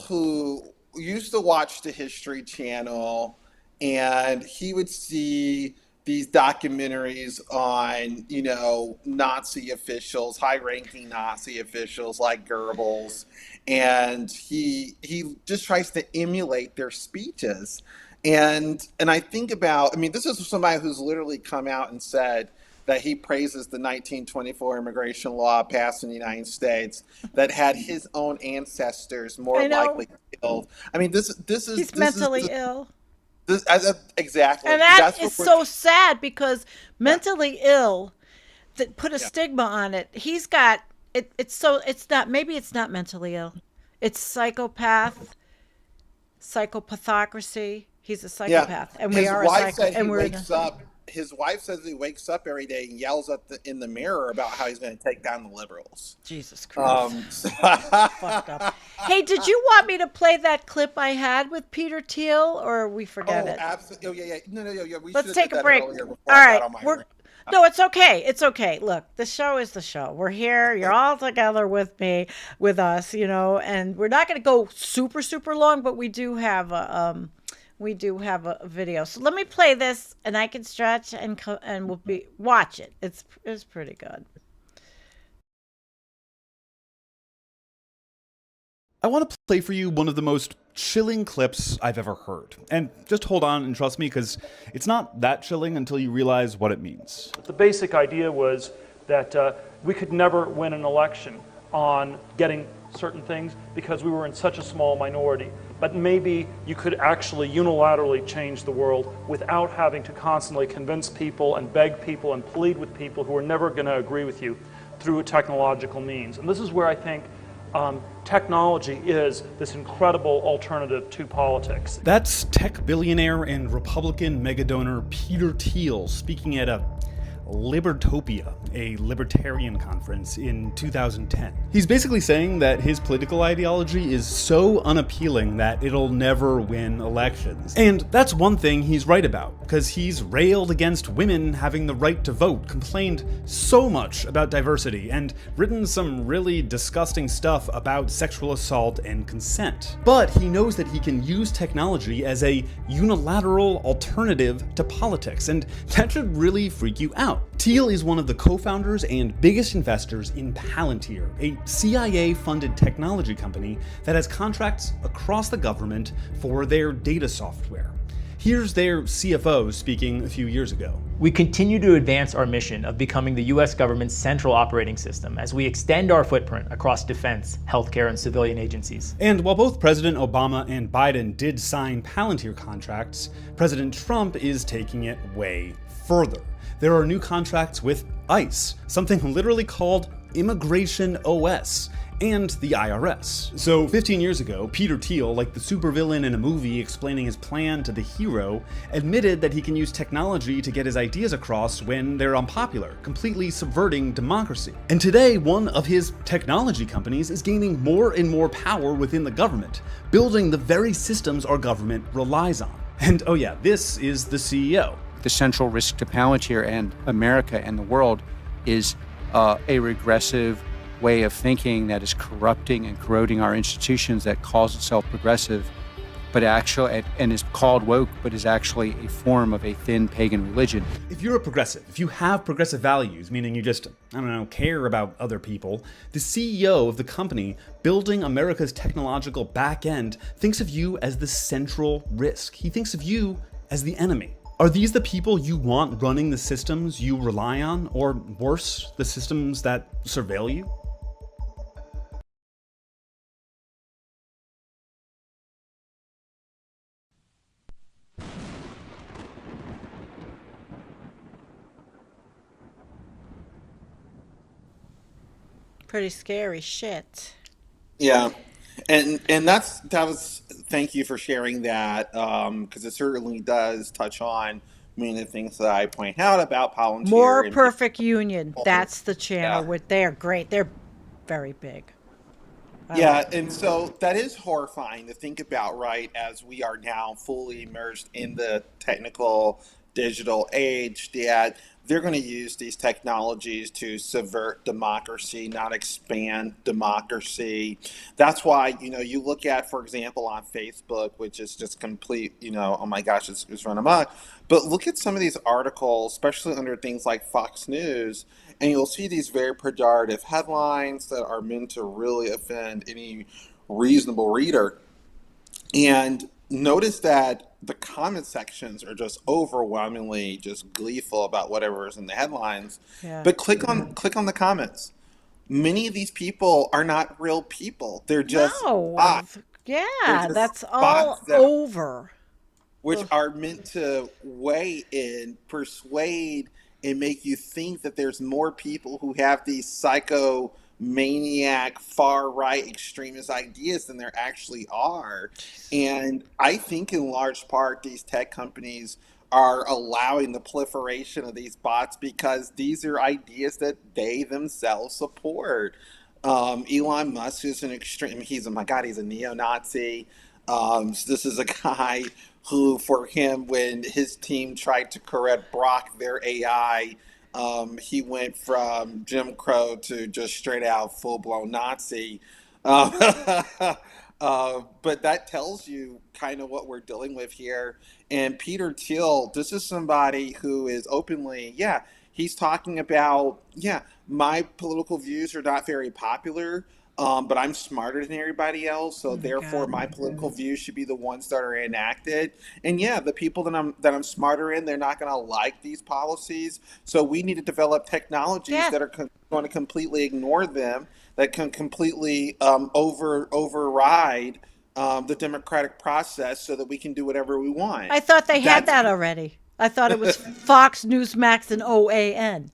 who used to watch the History Channel, and he would see these documentaries on, Nazi officials, high-ranking Nazi officials like Goebbels, and he just tries to emulate their speeches. And I think about, I mean, this is somebody who's literally come out and said that he praises the 1924 immigration law passed in the United States that had his own ancestors more I know. likely killed. I mean, this is He's mentally ill. exactly. And that That's is what so sad because mentally ill, that put a stigma on it. He's got it. It's not. Maybe it's not mentally ill. It's psychopathocracy. He's a psychopath, and we his are a wife psycho. said he And we're wakes up. His wife says he wakes up every day and yells in the mirror about how he's going to take down the liberals. Jesus Christ. So- Fucked up. Hey, did you want me to play that clip I had with Peter Thiel, or we forget it? Absolutely. Oh, yeah. No. Yeah. We Let's should have take did a that break. earlier before All I right, got on my we're rant. no, it's okay. It's okay. Look, the show is the show. We're here. You're all together with me, with us, and we're not going to go super, super long, but we do have a video. So let me play this, and I can stretch and we'll watch it. It's pretty good. I want to play for you one of the most chilling clips I've ever heard. And just hold on and trust me, because it's not that chilling until you realize what it means. The basic idea was that we could never win an election on getting certain things because we were in such a small minority. But maybe you could actually unilaterally change the world without having to constantly convince people and beg people and plead with people who are never going to agree with you through a technological means. And this is where I think technology is this incredible alternative to politics. That's tech billionaire and Republican megadonor Peter Thiel speaking at a Libertopia, a libertarian conference in 2010. He's basically saying that his political ideology is so unappealing that it'll never win elections. And that's one thing he's right about, because he's railed against women having the right to vote, complained so much about diversity, and written some really disgusting stuff about sexual assault and consent. But he knows that he can use technology as a unilateral alternative to politics, and that should really freak you out. Thiel is one of the co-founders and biggest investors in Palantir, a CIA-funded technology company that has contracts across the government for their data software. Here's their CFO speaking a few years ago. We continue to advance our mission of becoming the US government's central operating system as we extend our footprint across defense, healthcare, and civilian agencies. And while both President Obama and Biden did sign Palantir contracts, President Trump is taking it way further. There are new contracts with ICE, something literally called Immigration OS, and the IRS. So 15 years ago, Peter Thiel, like the supervillain in a movie explaining his plan to the hero, admitted that he can use technology to get his ideas across when they're unpopular, completely subverting democracy. And today, one of his technology companies is gaining more and more power within the government, building the very systems our government relies on. And oh yeah, this is the CEO. The central risk to Palantir and America and the world is a regressive way of thinking that is corrupting and corroding our institutions, that calls itself progressive, but actually, and is called woke, but is actually a form of a thin pagan religion. If you're a progressive, if you have progressive values, meaning you just, care about other people, the CEO of the company building America's technological back end thinks of you as the central risk. He thinks of you as the enemy. Are these the people you want running the systems you rely on, or worse, the systems that surveil you? pretty scary shit. Yeah, and that was thank you for sharing that, because it certainly does touch on many of the things that I point out about More Palantir and Perfect Union. people. That's the channel Yeah. with they're great. They're very big. I Yeah, like. and so that is horrifying to think about, right? As we are now fully immersed in the technical digital age, that they're going to use these technologies to subvert democracy, not expand democracy. That's why, you look at, for example, on Facebook, which is just complete, oh my gosh, it's run amok. But look at some of these articles, especially under things like Fox News, and you'll see these very pejorative headlines that are meant to really offend any reasonable reader. And notice that the comment sections are just overwhelmingly just gleeful about whatever is in the headlines. Yeah. But click on the comments. Many of these people are not real people. They're just No. bots. They're Yeah, just that's bots all that over. which Ugh. are meant to weigh in, persuade, and make you think that there's more people who have these psychomaniac, far right extremist ideas than there actually are. And I think in large part, these tech companies are allowing the proliferation of these bots because these are ideas that they themselves support. Elon Musk is an extreme. He's, oh my God, he's a neo-Nazi. So this is a guy who, for him, when his team tried to correct Brock, their AI, he went from Jim Crow to just straight out full blown Nazi. Uh, but that tells you kind of what we're dealing with here. And Peter Thiel, this is somebody who is openly, yeah, he's talking about, yeah, my political views are not very popular, but I'm smarter than everybody else, Oh so my therefore God. my political views should be the ones that are enacted. And yeah, the people that I'm smarter in, they're not going to like these policies. So we need to develop technologies Yeah. that are going to completely ignore them, that can completely override the democratic process, so that we can do whatever we want. I thought they had That's that already. I thought it was Fox, Newsmax, and OAN.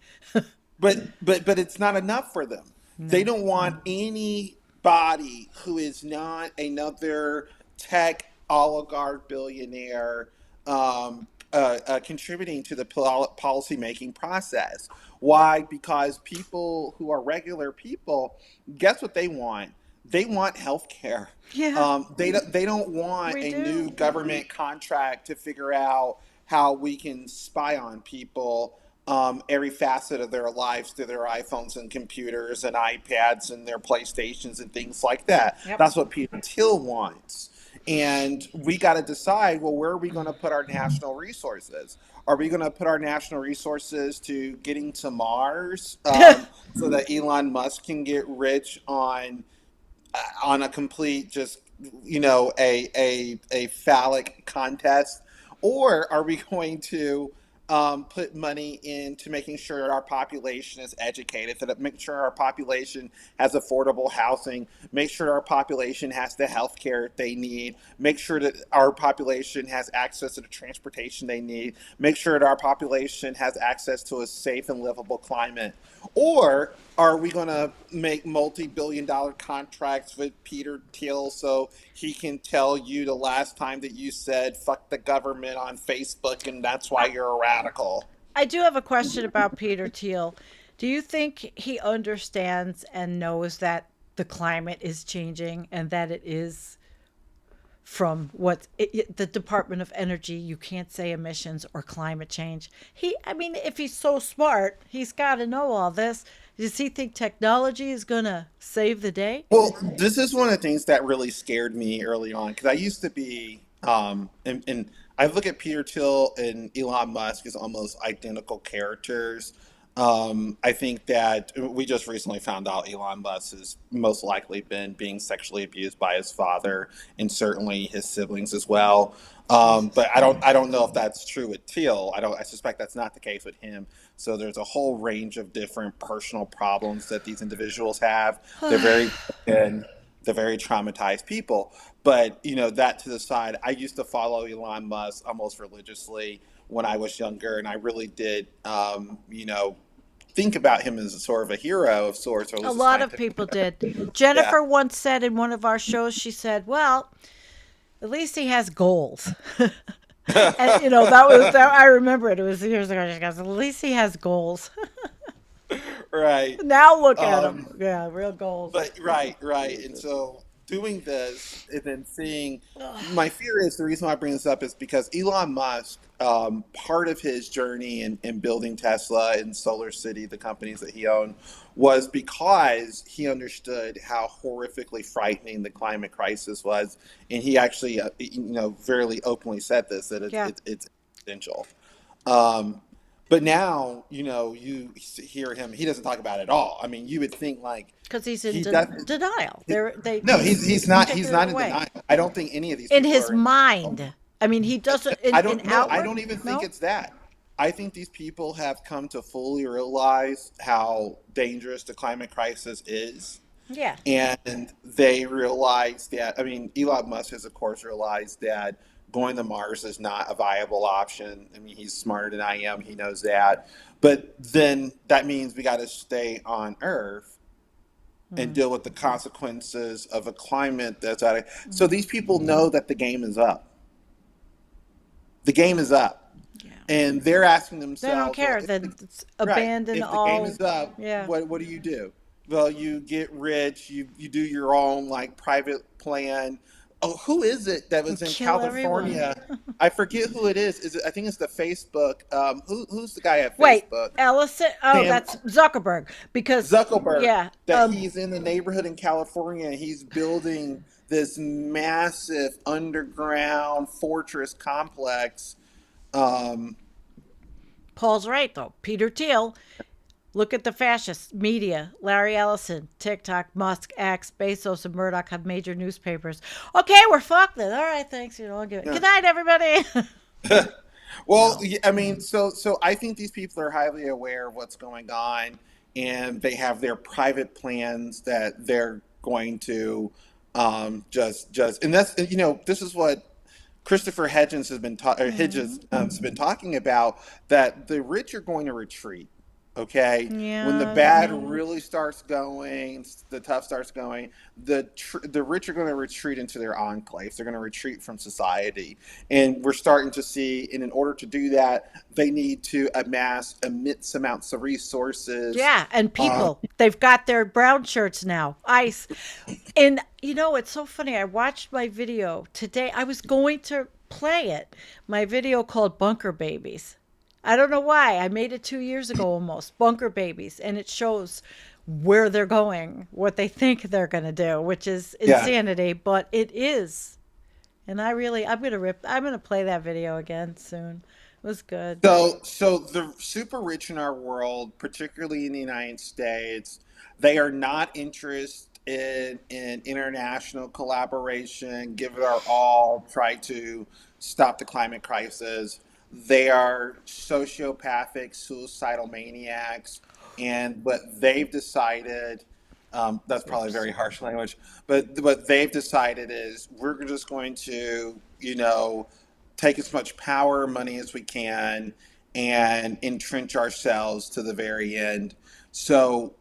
but it's not enough for them. They No. don't want anybody who is not another tech oligarch billionaire contributing to the policy making process. Why? Because people who are regular people, guess what they want? They want health care. Yeah, They don't want we a do. new government contract to figure out how we can spy on people, every facet of their lives through their iPhones and computers and iPads and their PlayStations and things like that. Yep. That's what Peter Thiel wants. And we got to decide, well, where are we going to put our national resources? Are we going to put our national resources to getting to Mars, so that Elon Musk can get rich on a complete just, a phallic contest? Or are we going to put money into making sure our population is educated, that make sure our population has affordable housing, make sure our population has the health care they need, make sure that our population has access to the transportation they need, make sure that our population has access to a safe and livable climate? Or are we going to make multi-billion-dollar contracts with Peter Thiel so he can tell you the last time that you said fuck the government on Facebook and that's why you're a radical? I do have a question about Peter Thiel. Do you think he understands and knows that the climate is changing and that it is from the Department of Energy? You can't say emissions or climate change. I mean, if he's so smart, he's got to know all this. Does he think technology is going to save the day? Well, this is one of the things that really scared me early on, because I used to be, and I look at Peter Thiel and Elon Musk as almost identical characters. I think that we just recently found out Elon Musk has most likely been being sexually abused by his father and certainly his siblings as well. But I don't know if that's true with Thiel. I suspect that's not the case with him. So there's a whole range of different personal problems that these individuals have. They're very and they're very traumatized people. But that to the side, I used to follow Elon Musk almost religiously when I was younger, and I really did, think about him as a sort of a hero of sorts. Or at A least lot of scientific- people did. Jennifer once said in one of our shows, she said, "Well, at least he has goals." And that I remember it. It was years ago. She goes, "At least he has goals." Right. Now look at him. Yeah, real goals. But right. And so doing this and then seeing, my fear is, the reason why I bring this up is because Elon Musk, part of his journey in building Tesla and Solar City, the companies that he owned, was because he understood how horrifically frightening the climate crisis was, and he actually, very openly said this, that it's existential. But now, you hear him, he doesn't talk about it at all. I mean, you would think like, Because he's in he doesn't- denial. no, he's not taking in it away. denial. I don't think any of these In people his are mind. I mean, he doesn't. I don't know. I outward- don't even think no? it's that. I think these people have come to fully realize how dangerous the climate crisis is. Yeah. And they realize that, I mean, Elon Musk has, of course, realized that going to Mars is not a viable option. I mean, he's smarter than I am. He knows that. But then that means we got to stay on Earth and deal with the consequences of a climate that's out of. So these people know that the game is up. The game is up. Yeah. And they're asking themselves, They don't care. well, Then it's abandon if all. the game is up, Yeah. what do you do? Well, you get rich, you do your own like private plan. Oh, who is it that was in Kill California? I forget who it is. I think it's the Facebook. Who's the guy at Wait, Facebook? Ellison? Oh, Sam- that's Zuckerberg. Because Zuckerberg. Yeah. That he's in the neighborhood in California and he's building this massive underground fortress complex. Paul's right though. Peter Thiel. Look at the fascist media. Larry Ellison, TikTok, Musk, X, Bezos, and Murdoch have major newspapers. Okay, we're fucked then. All right, thanks. I'll give it. Good night, everybody. Well, I mean, so I think these people are highly aware of what's going on, and they have their private plans that they're going to just and that's this is what Christopher Hedges has been has been talking about, that the rich are going to retreat. Okay, when the bad really starts going, the tough starts going, the rich are going to retreat into their enclaves. They're going to retreat from society, and we're starting to see. And in order to do that, they need to amass immense amounts of resources. Yeah, and people, they've got their brown shirts now. ICE, and it's so funny. I watched my video today. I was going to play it. My video called "Bunker Babies." I don't know why. I made it 2 years ago almost. Bunker Babies. And it shows where they're going, what they think they're going to do, which is insanity, but it is. And I'm going to play that video again soon. It was good. So the super rich in our world, particularly in the United States, they are not interested in international collaboration, give it our all, try to stop the climate crisis. They are sociopathic, suicidal maniacs, and what they've decided, that's probably very harsh language, but what they've decided is we're just going to, take as much power, money as we can, and entrench ourselves to the very end. So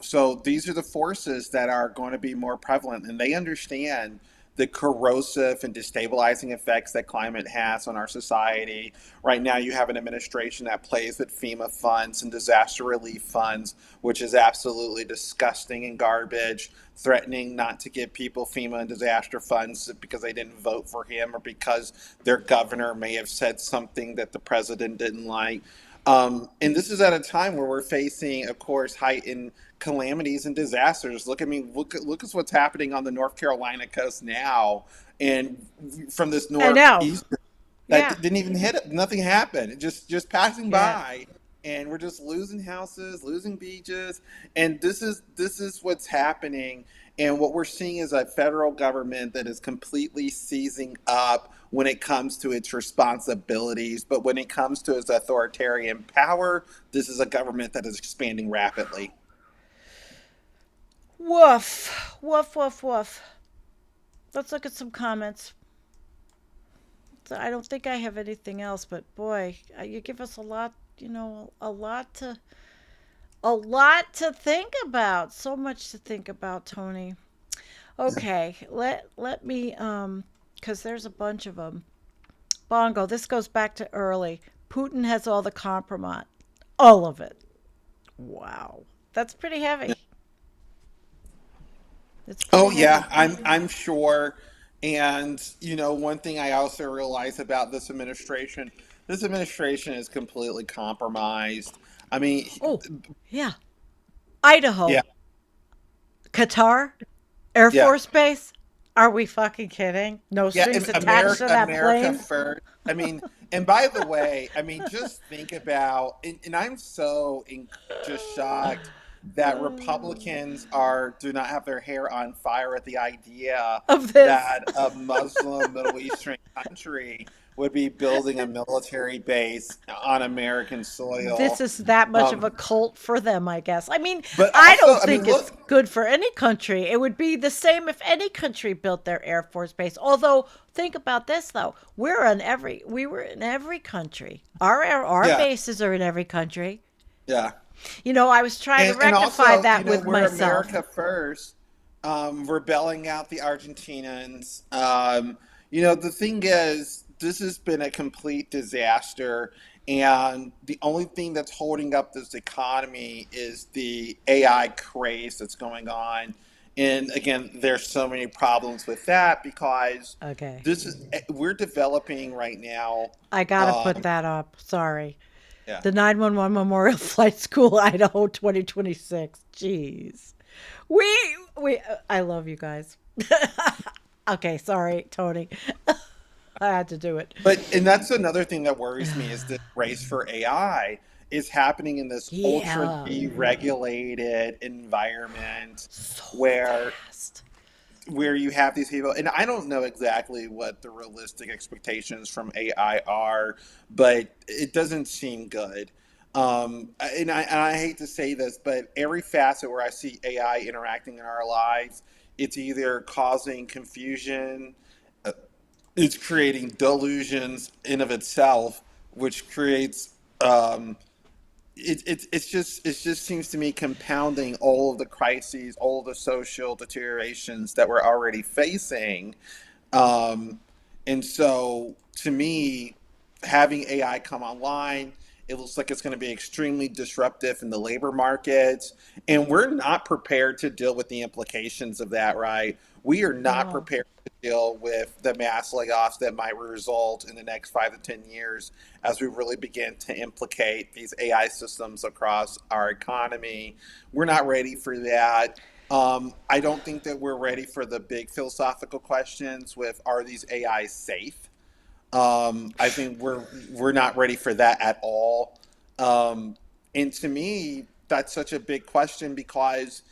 these are the forces that are going to be more prevalent, and they understand the corrosive and destabilizing effects that climate has on our society. Right now, you have an administration that plays with FEMA funds and disaster relief funds, which is absolutely disgusting and garbage, threatening not to give people FEMA and disaster funds because they didn't vote for him or because their governor may have said something that the president didn't like. And this is at a time where we're facing, of course, heightened calamities and disasters. Look at what's happening on the North Carolina coast now, and from this northeast that didn't even hit it. Nothing happened. Just passing by, and we're just losing houses, losing beaches, and this is what's happening. And what we're seeing is a federal government that is completely seizing up when it comes to its responsibilities, but when it comes to its authoritarian power, this is a government that is expanding rapidly. Woof, woof, woof, woof. Let's look at some comments. I don't think I have anything else, but boy, you give us a lot, a lot A lot to think about. So much to think about, Tony. Okay, let me cuz there's a bunch of them. Bongo, this goes back to early. Putin has all the compromise. All of it. Wow. That's pretty heavy. It's Oh pretty yeah, heavy. I'm sure. And one thing I also realize about this administration is completely compromised. I mean, Oh, yeah. yeah, Idaho, Qatar, Air yeah. Force Base. Are we fucking kidding? No Yeah, strings attached America, to that America plane? first. I mean, and by the way, I mean, just think about, and I'm so just shocked that Republicans do not have their hair on fire at the idea Of this. that a Muslim Middle Eastern country would be building a military base on American This soil. is that much of Um, a cult for them, I guess. I mean, but I also, don't I mean, think it's look, good for any country. It would be the same if any country built their Air Force base. Although, think about this though. We were in every country. Our yeah, bases are in every country. yeah. I was trying to And rectify also, that with we're myself. America first. We're bailing out the Argentinians. The thing is, this has been a complete disaster. And the only thing that's holding up this economy is the AI craze that's going on. And again, there's so many problems with that because Okay. we're developing right now. I got to put Um, that up. Sorry. yeah. The 911 Memorial Flight School, Idaho 2026. Jeez. I love you guys. Okay, sorry, Tony. I had to do it. And that's another thing that worries me is this race for AI is happening in this ultra Yeah. deregulated environment So where fast. you have these people, and I don't know exactly what the realistic expectations from AI are, but it doesn't seem good. And I hate to say this, but every facet where I see AI interacting in our lives, it's either causing confusion, uh, it's creating delusions in of itself, which creates it just seems to me compounding all of the crises, all of the social deteriorations that we're already facing. Um, and so, to me, having AI come online, it looks like it's going to be extremely disruptive in the labor markets. And we're not prepared to deal with the implications of that, right? We are not No. prepared to deal with the mass layoffs that might result in the next 5 to 10 years as we really begin to implicate these AI systems across our economy. We're not ready for that. I don't think that we're ready for the big philosophical questions with are these AI safe? I think we're not ready for that at all. And to me, that's such a big question because,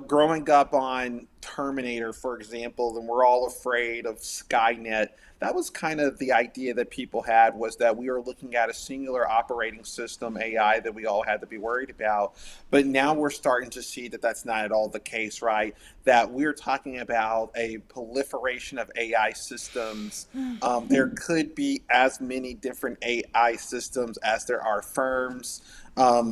growing up on Terminator, for example, and we're all afraid of Skynet. That was kind of the idea that people had was that we were looking at a singular operating system AI that we all had to be worried about. But now we're starting to see that that's not at all the case, right? That we're talking about a proliferation of AI systems. There could be as many different AI systems as there are firms.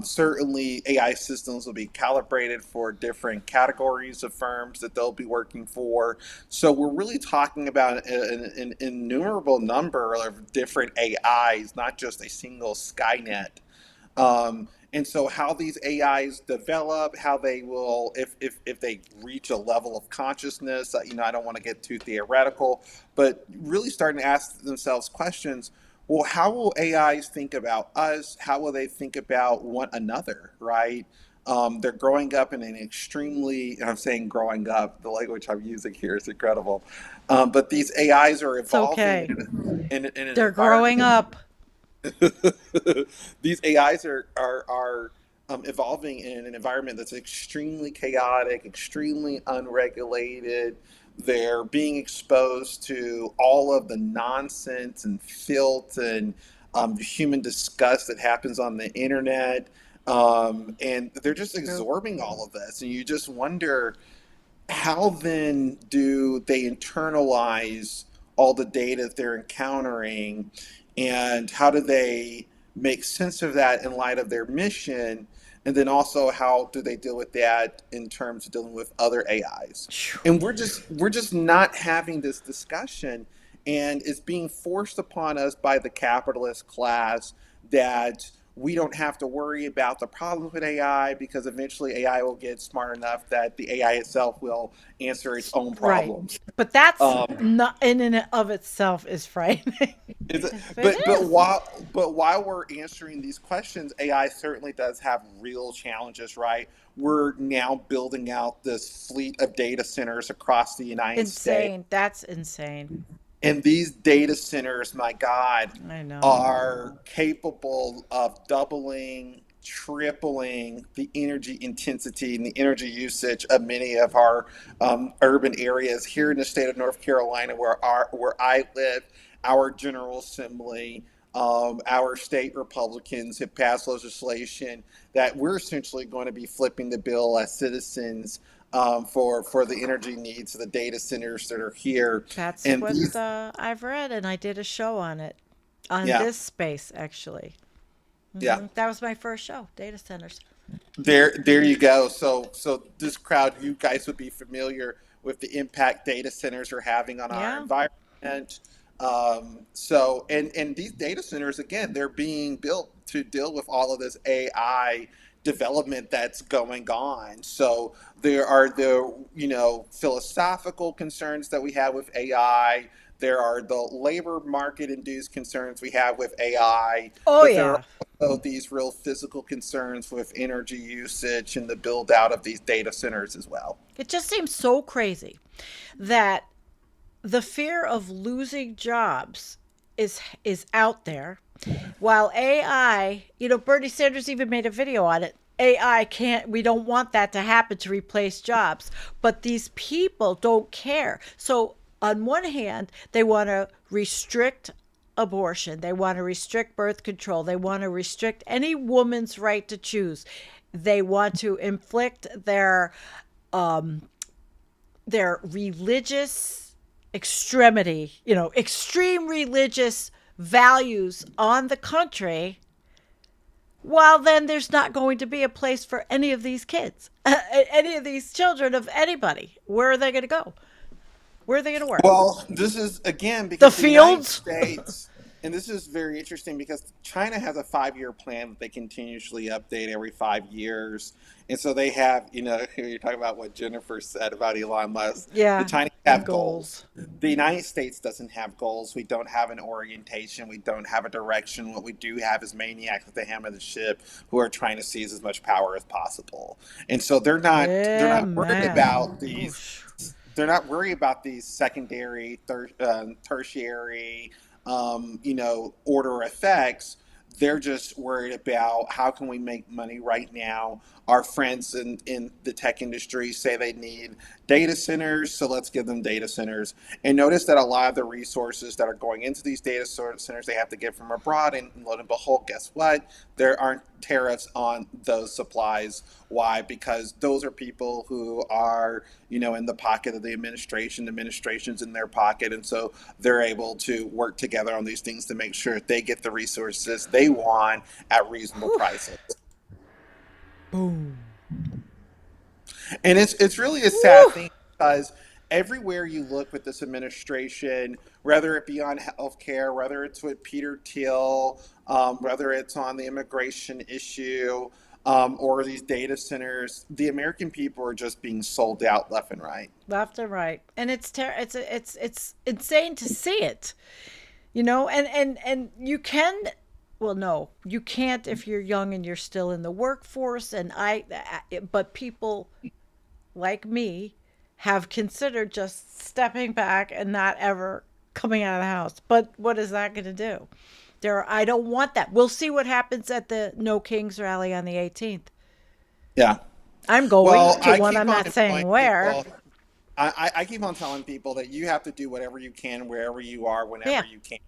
Certainly, AI systems will be calibrated for different categories of firms that they'll be working for. So, we're really talking about an innumerable number of different AIs, not just a single Skynet. And so how these AIs develop, how they will, if they reach a level of consciousness, I don't want to get too theoretical, but really starting to ask themselves questions. Well, how will AIs think about us? How will they think about one another, right? They're growing up in an extremely, and I'm saying growing up, the language I'm using here is incredible. But these AIs are It's evolving okay. in an They're growing environment. up. These AIs are evolving in an environment that's extremely chaotic, extremely unregulated. They're being exposed to all of the nonsense and filth and human disgust that happens on the internet. And they're just True. absorbing all of this. And you just wonder how then do they internalize all the data that they're encountering and how do they make sense of that in light of their mission And then also, how do they deal with that in terms of dealing with other AIs? And we're just not having this discussion, and it's being forced upon us by the capitalist class that we don't have to worry about the problems with AI because eventually AI will get smart enough that the AI itself will answer its own Right. problems. But that's Um, not in and of itself is frightening. Is it, It but is. while we're answering these questions, AI certainly does have real challenges, right? We're now building out this fleet of data centers across the United States, Insane. That's insane. and these data centers, my God, I know. are capable of doubling, tripling the energy intensity and the energy usage of many of our urban areas here in the state of North Carolina, where I live. Our General Assembly, our state Republicans have passed legislation that we're essentially going to be flipping the bill as citizens for the energy needs of the data centers that are here. That's And what these, I've read, and I did a show on it, on yeah, this space, actually. yeah. That was my first show, data centers. There you go. So this crowd, you guys would be familiar with the impact data centers are having on our Yeah. environment. And these data centers, again, they're being built to deal with all of this AI development that's going on. So there are the, philosophical concerns that we have with AI. There are the labor market induced concerns we have with AI, Oh, but there are yeah. also these real physical concerns with energy usage and the build out of these data centers as well. It just seems so crazy that the fear of losing jobs is out there, while AI, Bernie Sanders even made a video on it. AI can't, we don't want that to happen to replace jobs. But these people don't care. So, on one hand, they want to restrict abortion, they want to restrict birth control, they want to restrict any woman's right to choose. They want to inflict their religious extremity, extreme religious values on the country, while then there's not going to be a place for any of these kids, any of these children of anybody. Where are they going to go? Where are they going to work? Well, this is again The because the United fields? States, and this is very interesting because China has a 5 year plan that they continuously update every 5 years. And so they have, here you're talking about what Jennifer said about Elon Musk. The Yeah, Chinese and have goals. goals. The United States doesn't have goals. We don't have an orientation. We don't have a direction. What we do have is maniacs at the helm of the ship who are trying to seize as much power as possible. And so they're Yeah, not worried man. about these they're not worried about these secondary, tertiary, order effects. They're just worried about how can we make money right now. Our friends in the tech industry say they need data centers, so let's give them data centers. And notice that a lot of the resources that are going into these data centers, they have to get from abroad. And lo and behold, guess what? There aren't tariffs on those supplies. Why? Because those are people who are, in the pocket of the administration. The administration's in their pocket. And so they're able to work together on these things to make sure they get the resources they want at reasonable prices. Boom. And it's really a sad thing because everywhere you look with this administration, whether it be on healthcare, whether it's with Peter Thiel, whether it's on the immigration issue, or these data centers, the American people are just being sold out left and right. Left and right. And it's insane to see it. And you can, well, no, you can't if you're young and you're still in the workforce. But people like me have considered just stepping back and not ever coming out of the house. But what is that going to do? I don't want that. We'll see what happens at the No Kings rally on the 18th. Yeah. I'm going Well, to I one. keep I'm on not saying telling where. people, I keep on telling people that you have to do whatever you can, wherever you are, whenever Yeah. you can.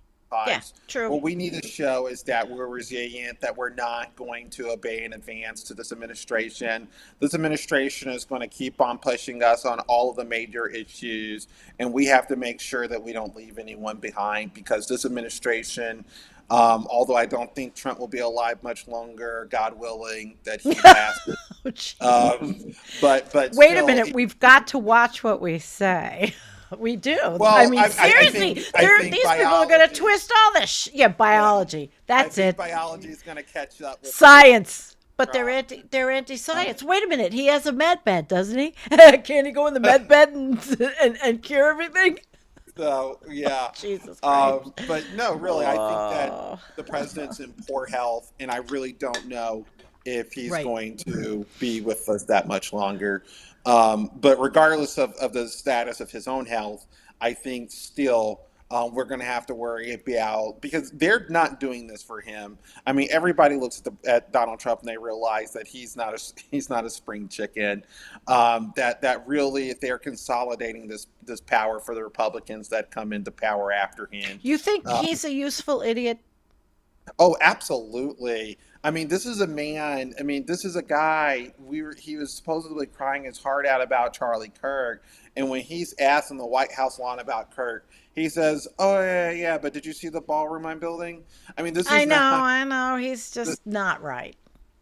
Yeah, true. What we need to show is that we're resilient, that we're not going to obey in advance to this administration. This administration is going to keep on pushing us on all of the major issues, and we have to make sure that we don't leave anyone behind because this administration Although I don't think Trump will be alive much longer, God willing that he passes. Oh, gee. But Wait a still, minute. We've got to watch what we say. We do. I well, mean, seriously, I think these people are going to biology. twist all this. Yeah, Yeah, biology. I That's think it. biology is going to catch up with Science. But Trump. they're anti-science. Wait a minute. He has a med bed, doesn't he? Can he go in the med bed and cure everything? So yeah, Jesus Christ. but no, really, I think that Oh. the president's in poor health, and I really don't know if he's Right. going to be with us that much longer. But regardless of the status of his own health, I think still we're going to have to worry about, because they're not doing this for him. I mean, everybody looks at Donald Trump and they realize that he's not a spring chicken. That really, if they're consolidating this power for the Republicans that come into power after him. You think he's a useful idiot? Oh, absolutely. I mean, this is a man. I mean, this is a guy. He was supposedly crying his heart out about Charlie Kirk, and when he's asked on the White House lawn about Kirk, he says, "Oh yeah, yeah, but did you see the ballroom I'm building?" I mean, this is not. I know. He's just not right.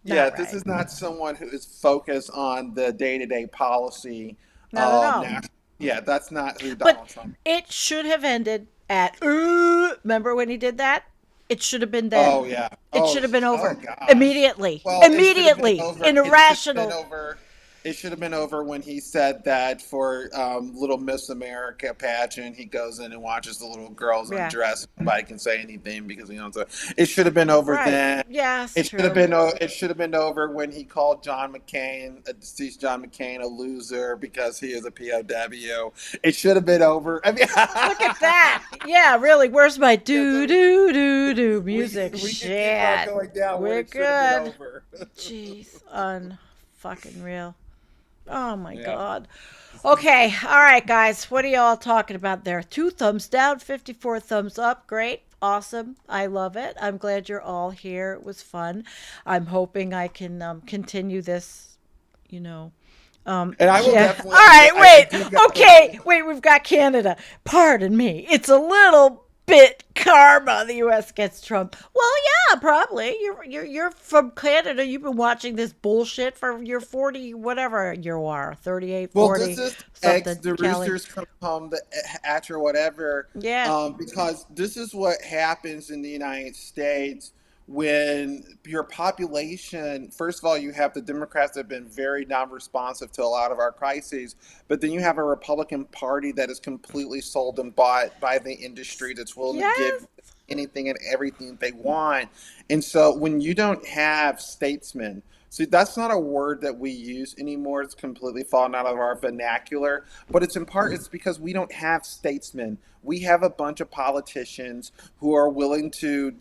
Yeah, Not this right. is not someone who is focused on the day-to-day policy. Not at all. Yeah, that's not who But Donald Trump. it should have ended at, remember when he did that? It should have been then. Oh yeah. It Oh, should have been oh over gosh. immediately. Well, Immediately. In a rational. It should have been over when he said that for Little Miss America pageant, he goes in and watches the little girls Yeah. undress. Nobody can say anything because so it should have been over Right. then. Yes, It true. should have been. It should have been over when he called John McCain, deceased John McCain, a loser because he is a POW. It should have been over. I mean, Look at that. Yeah, really. Where's my do do do do music? we can Shit. keep on going down. We're It should have been good. over. Jeez, unfucking real. Oh my Yeah. God. Okay, all right, guys. What are y'all talking about there? 2 thumbs down, 54 thumbs up. Great, awesome. I love it. I'm glad you're all here. It was fun. I'm hoping I can continue this. And I will Yeah. definitely. All right, I wait. do got- Okay, wait. We've got Canada. Pardon me. It's a little bit karma. The U.S. gets Trump. Well, yeah, probably. You're from Canada. You've been watching this bullshit for your 40, whatever you are, 38, Well, 40, this is something. the Kelly. roosters come home at or whatever. Yeah. Because this is what happens in the United States when your population. First of all, you have the Democrats that have been very non-responsive to a lot of our crises, but then you have a Republican Party that is completely sold and bought by the industry that's willing to give anything and everything they want. And so when you don't have statesmen, see, that's not a word that we use anymore. It's completely fallen out of our vernacular. But it's in part, it's because we don't have statesmen. We have a bunch of politicians who are willing to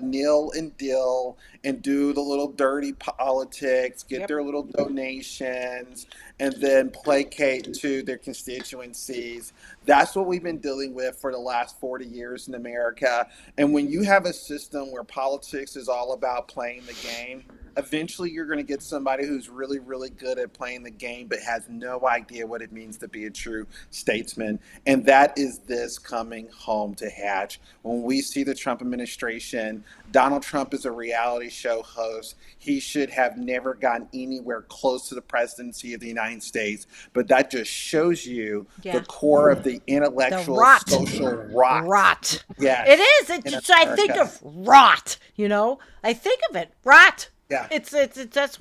kneel and deal and do the little dirty politics, get their little donations, and then placate to their constituencies. That's what we've been dealing with for the last 40 years in America. And when you have a system where politics is all about playing the game, eventually you're going to get somebody who's really, really good at playing the game but has no idea what it means to be a true statesman. And that is this coming home to Hatch. When we see the Trump administration, Donald Trump is a reality show host. He should have never gotten anywhere close to the presidency of the United States. But that just shows you the core of the intellectual, social rot. Rot. Yes, it is. It's I think of rot. I think of it. Rot. Yeah. It's that's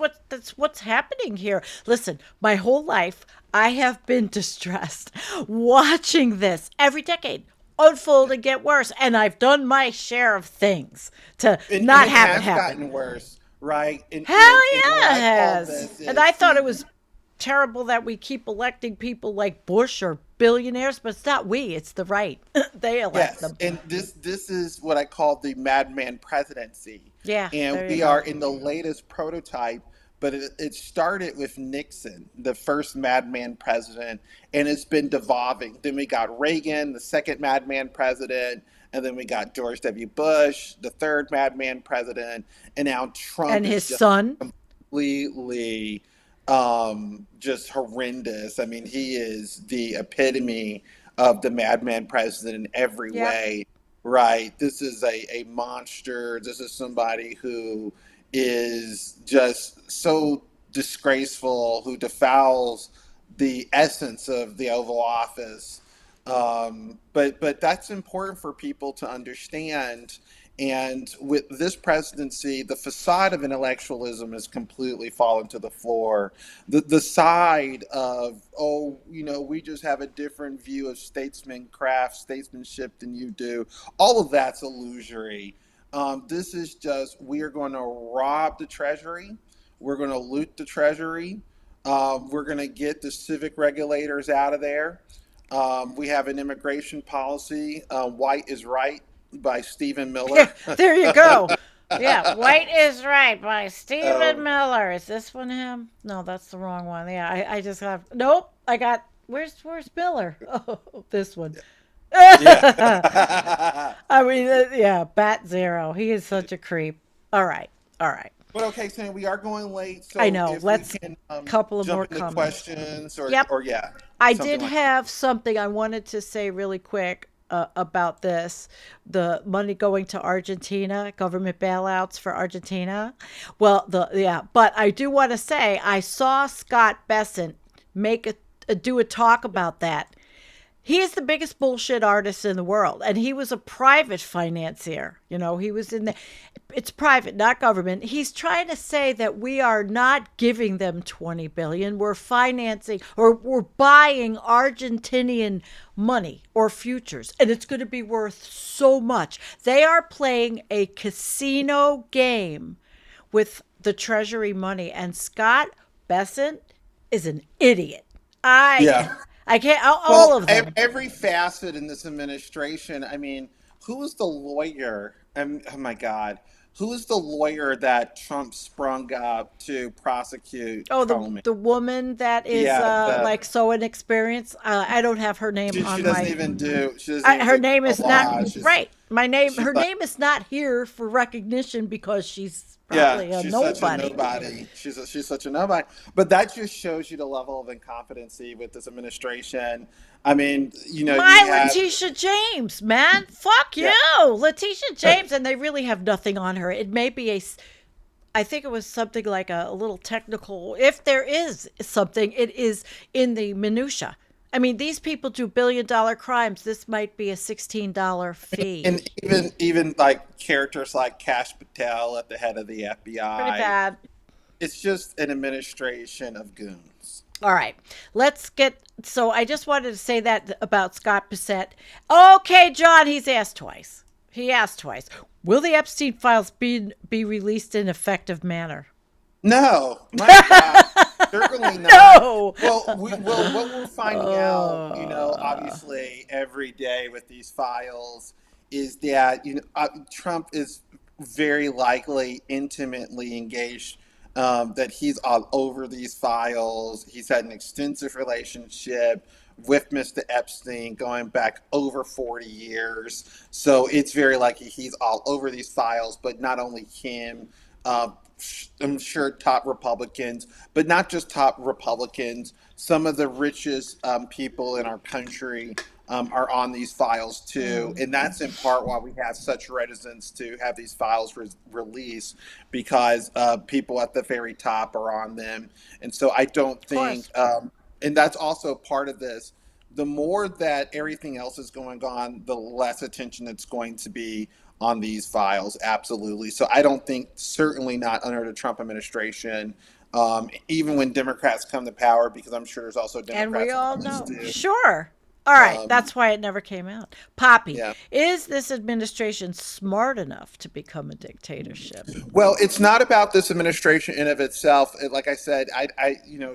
what's happening here. Listen, my whole life I have been distressed watching this every decade unfold and get worse, and I've done my share of things to not have it happen. Gotten worse, right? Hell yeah, it has. And I thought it was terrible that we keep electing people like Bush or billionaires, but it's not we, it's the right. They elect them. And this is what I call the madman presidency. Yeah. And we are in the latest prototype, but it started with Nixon, the first madman president, and it's been devolving. Then we got Reagan, the second madman president, and then we got George W. Bush, the third madman president, and now Trump and his son completely just horrendous. I mean, he is the epitome of the madman president in every way. Right. This is a monster. This is somebody who is just so disgraceful, who defiles the essence of the Oval Office. But that's important for people to understand. And with this presidency, the facade of intellectualism has completely fallen to the floor. The side of, oh, we just have a different view of statesmanship than you do, all of that's illusory. This is just, we are going to rob the treasury. We're going to loot the treasury. We're going to get the civic regulators out of there. We have an immigration policy, White is Right by Stephen Miller. There you go. Yeah, White is Right by Stephen Um, Miller. Is this one him? No, that's the wrong one. Yeah, I just have. Nope, I got. Where's Miller? Oh, this one. yeah. I mean, yeah, Bat Zero. He is such a creep. All right, all right. But okay, Sam, we are going late, so I know. if Let's we can couple of more jump into comments. questions Yep. or yeah, I something did like have something I wanted to say really quick about this. The money going to Argentina, government bailouts for Argentina. Well, but I do want to say I saw Scott Bessent do a talk about that. He is the biggest bullshit artist in the world, and he was a private financier. He was in the, it's private, not government. He's trying to say that we are not giving them 20 billion. We're financing, or we're buying Argentinian money or futures, and it's going to be worth so much. They are playing a casino game with the treasury money, and Scott Bessent is an idiot. yeah. I can't, all Well, of them. every facet in this administration. I mean, who is the lawyer? Oh my God, who is the lawyer that Trump sprung up to prosecute Oh, Comey? the woman that is Yeah, like so inexperienced. I don't have her name she on doesn't my. even do. She doesn't even Her do name is the not law. She's right. My name. she's Her like, name is not here for recognition because she's yeah, probably a she's such a nobody. nobody. She's such a nobody. But that just shows you the level of incompetency with this administration. I mean, you My have Letitia James, man, fuck you, yeah. Letitia James, and they really have nothing on her. It may be I think it was something like a little technical. If there is something, it is in the minutia. I mean, these people do $1 billion crimes. This might be a $16 fee. And even like characters like Cash Patel at the head of the Pretty FBI. bad. It's just an administration of goons. All right, let's get. So I just wanted to say that about Scott Bissett. Okay, John, he's asked twice. He asked twice. Will the Epstein files be released in effective manner? No, my God, certainly not. No. Well, what we're finding out, obviously every day with these files is that Trump is very likely intimately engaged. That he's all over these files. He's had an extensive relationship with Mr. Epstein going back over 40 years. So it's very likely he's all over these files, but not only him, I'm sure top Republicans, but not just top Republicans. Some of the richest people in our country are on these files too, and that's in part why we have such reticence to have these files released, because people at the very top are on them, and so I don't think, and that's also part of this. The more that everything else is going on, the less attention it's going to be on these files. Absolutely. So I don't think, certainly not under the Trump administration, even when Democrats come to power, because I'm sure there's also And Democrats we all on this know. too. Sure. All right. That's why it never came out. Poppy, Yeah. is this administration smart enough to become a dictatorship? Well, it's not about this administration in of itself. Like I said,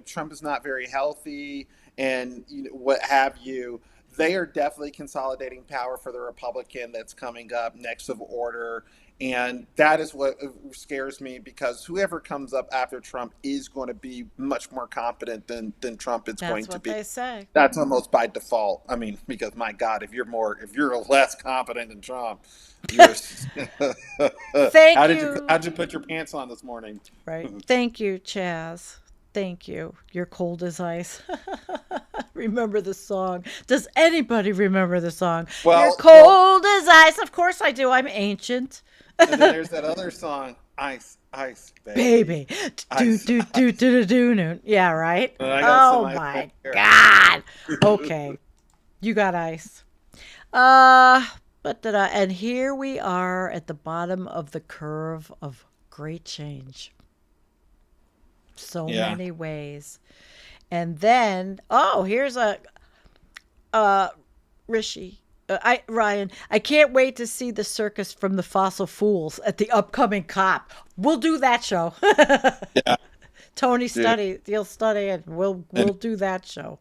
Trump is not very healthy, and what have you. They are definitely consolidating power for the Republican that's coming up next of order. And that is what scares me, because whoever comes up after Trump is going to be much more competent than Trump is going That's to what be. they say. That's almost by default. I mean, because my God, if you're less competent than Trump, you're Thank how'd you. you put your pants on this morning? Right. Thank you, Chaz. Thank you. You're cold as ice. remember the song. Does anybody remember the song? Well, You're cold as ice. Of course I do. I'm ancient. And then there's that other song, Ice, Ice, Baby. Do, Ice, do, do, do, do, do. Yeah, right? And I got Oh, some ice my right here. God. Okay. You got ice. And here we are at the bottom of the curve of great change. So many ways. And then, here's Rishi. Ryan, I can't wait to see the circus from the fossil fools at the upcoming COP. We'll do that show. Yeah. Tony he'll study it. We'll do that show.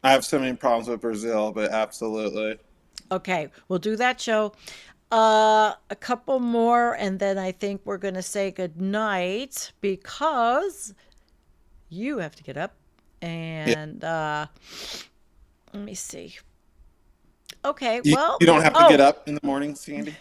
I have so many problems with Brazil, but absolutely. Okay, we'll do that show. A couple more, and then I think we're going to say good night because you have to get up. And let me see. Okay, You don't have to get up in the morning, Sandy?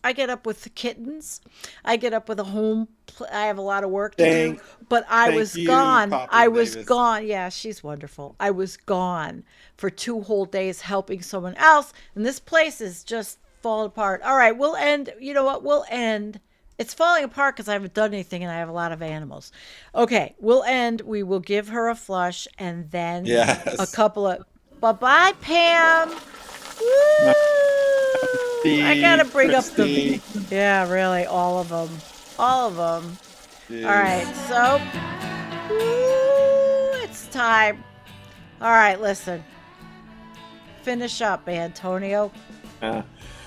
I get up with the kittens. I get up with a home. I have a lot of work to do. But I was gone. I was gone. Yeah, she's wonderful. I was gone for 2 whole days helping someone else. And this place is just falling apart. All right, we'll end. You know what? We'll end. It's falling apart because I haven't done anything and I have a lot of animals. Okay, we'll end. We will give her a flush and then a couple of... Bye-bye, Pam. Woo! I gotta bring up the... Yeah, really, all of them. All of them. Dude. All right, so... it's time. All right, listen. Finish up, Antonio.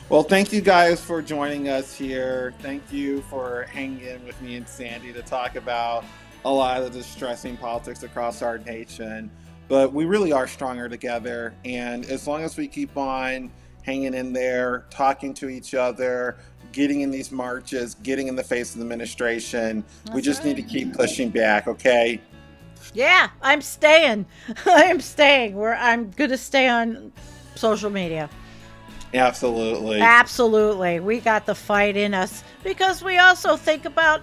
Well, thank you guys for joining us here. Thank you for hanging with me and Sandy to talk about a lot of the distressing politics across our nation. But we really are stronger together. And as long as we keep on hanging in there, talking to each other, getting in these marches, getting in the face of the administration, we just need to keep pushing back, okay? Yeah, I'm staying. I am staying. I'm going to stay on social media. Absolutely. Absolutely. We got the fight in us because we also think about,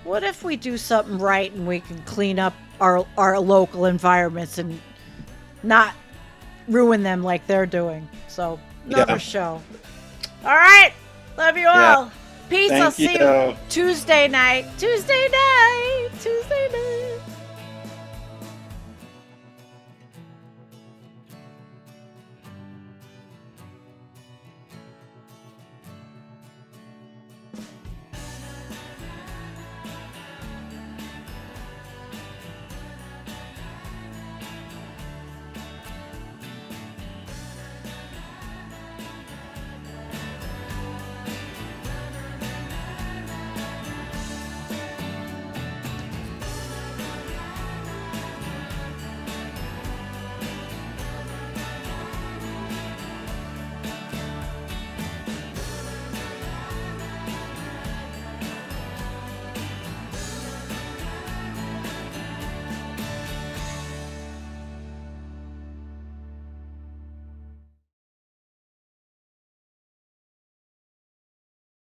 what if we do something right and we can clean up our local environments and not ruin them like they're doing. So, another show. All right. Love you all. Peace. I'll see you Tuesday night. Tuesday night.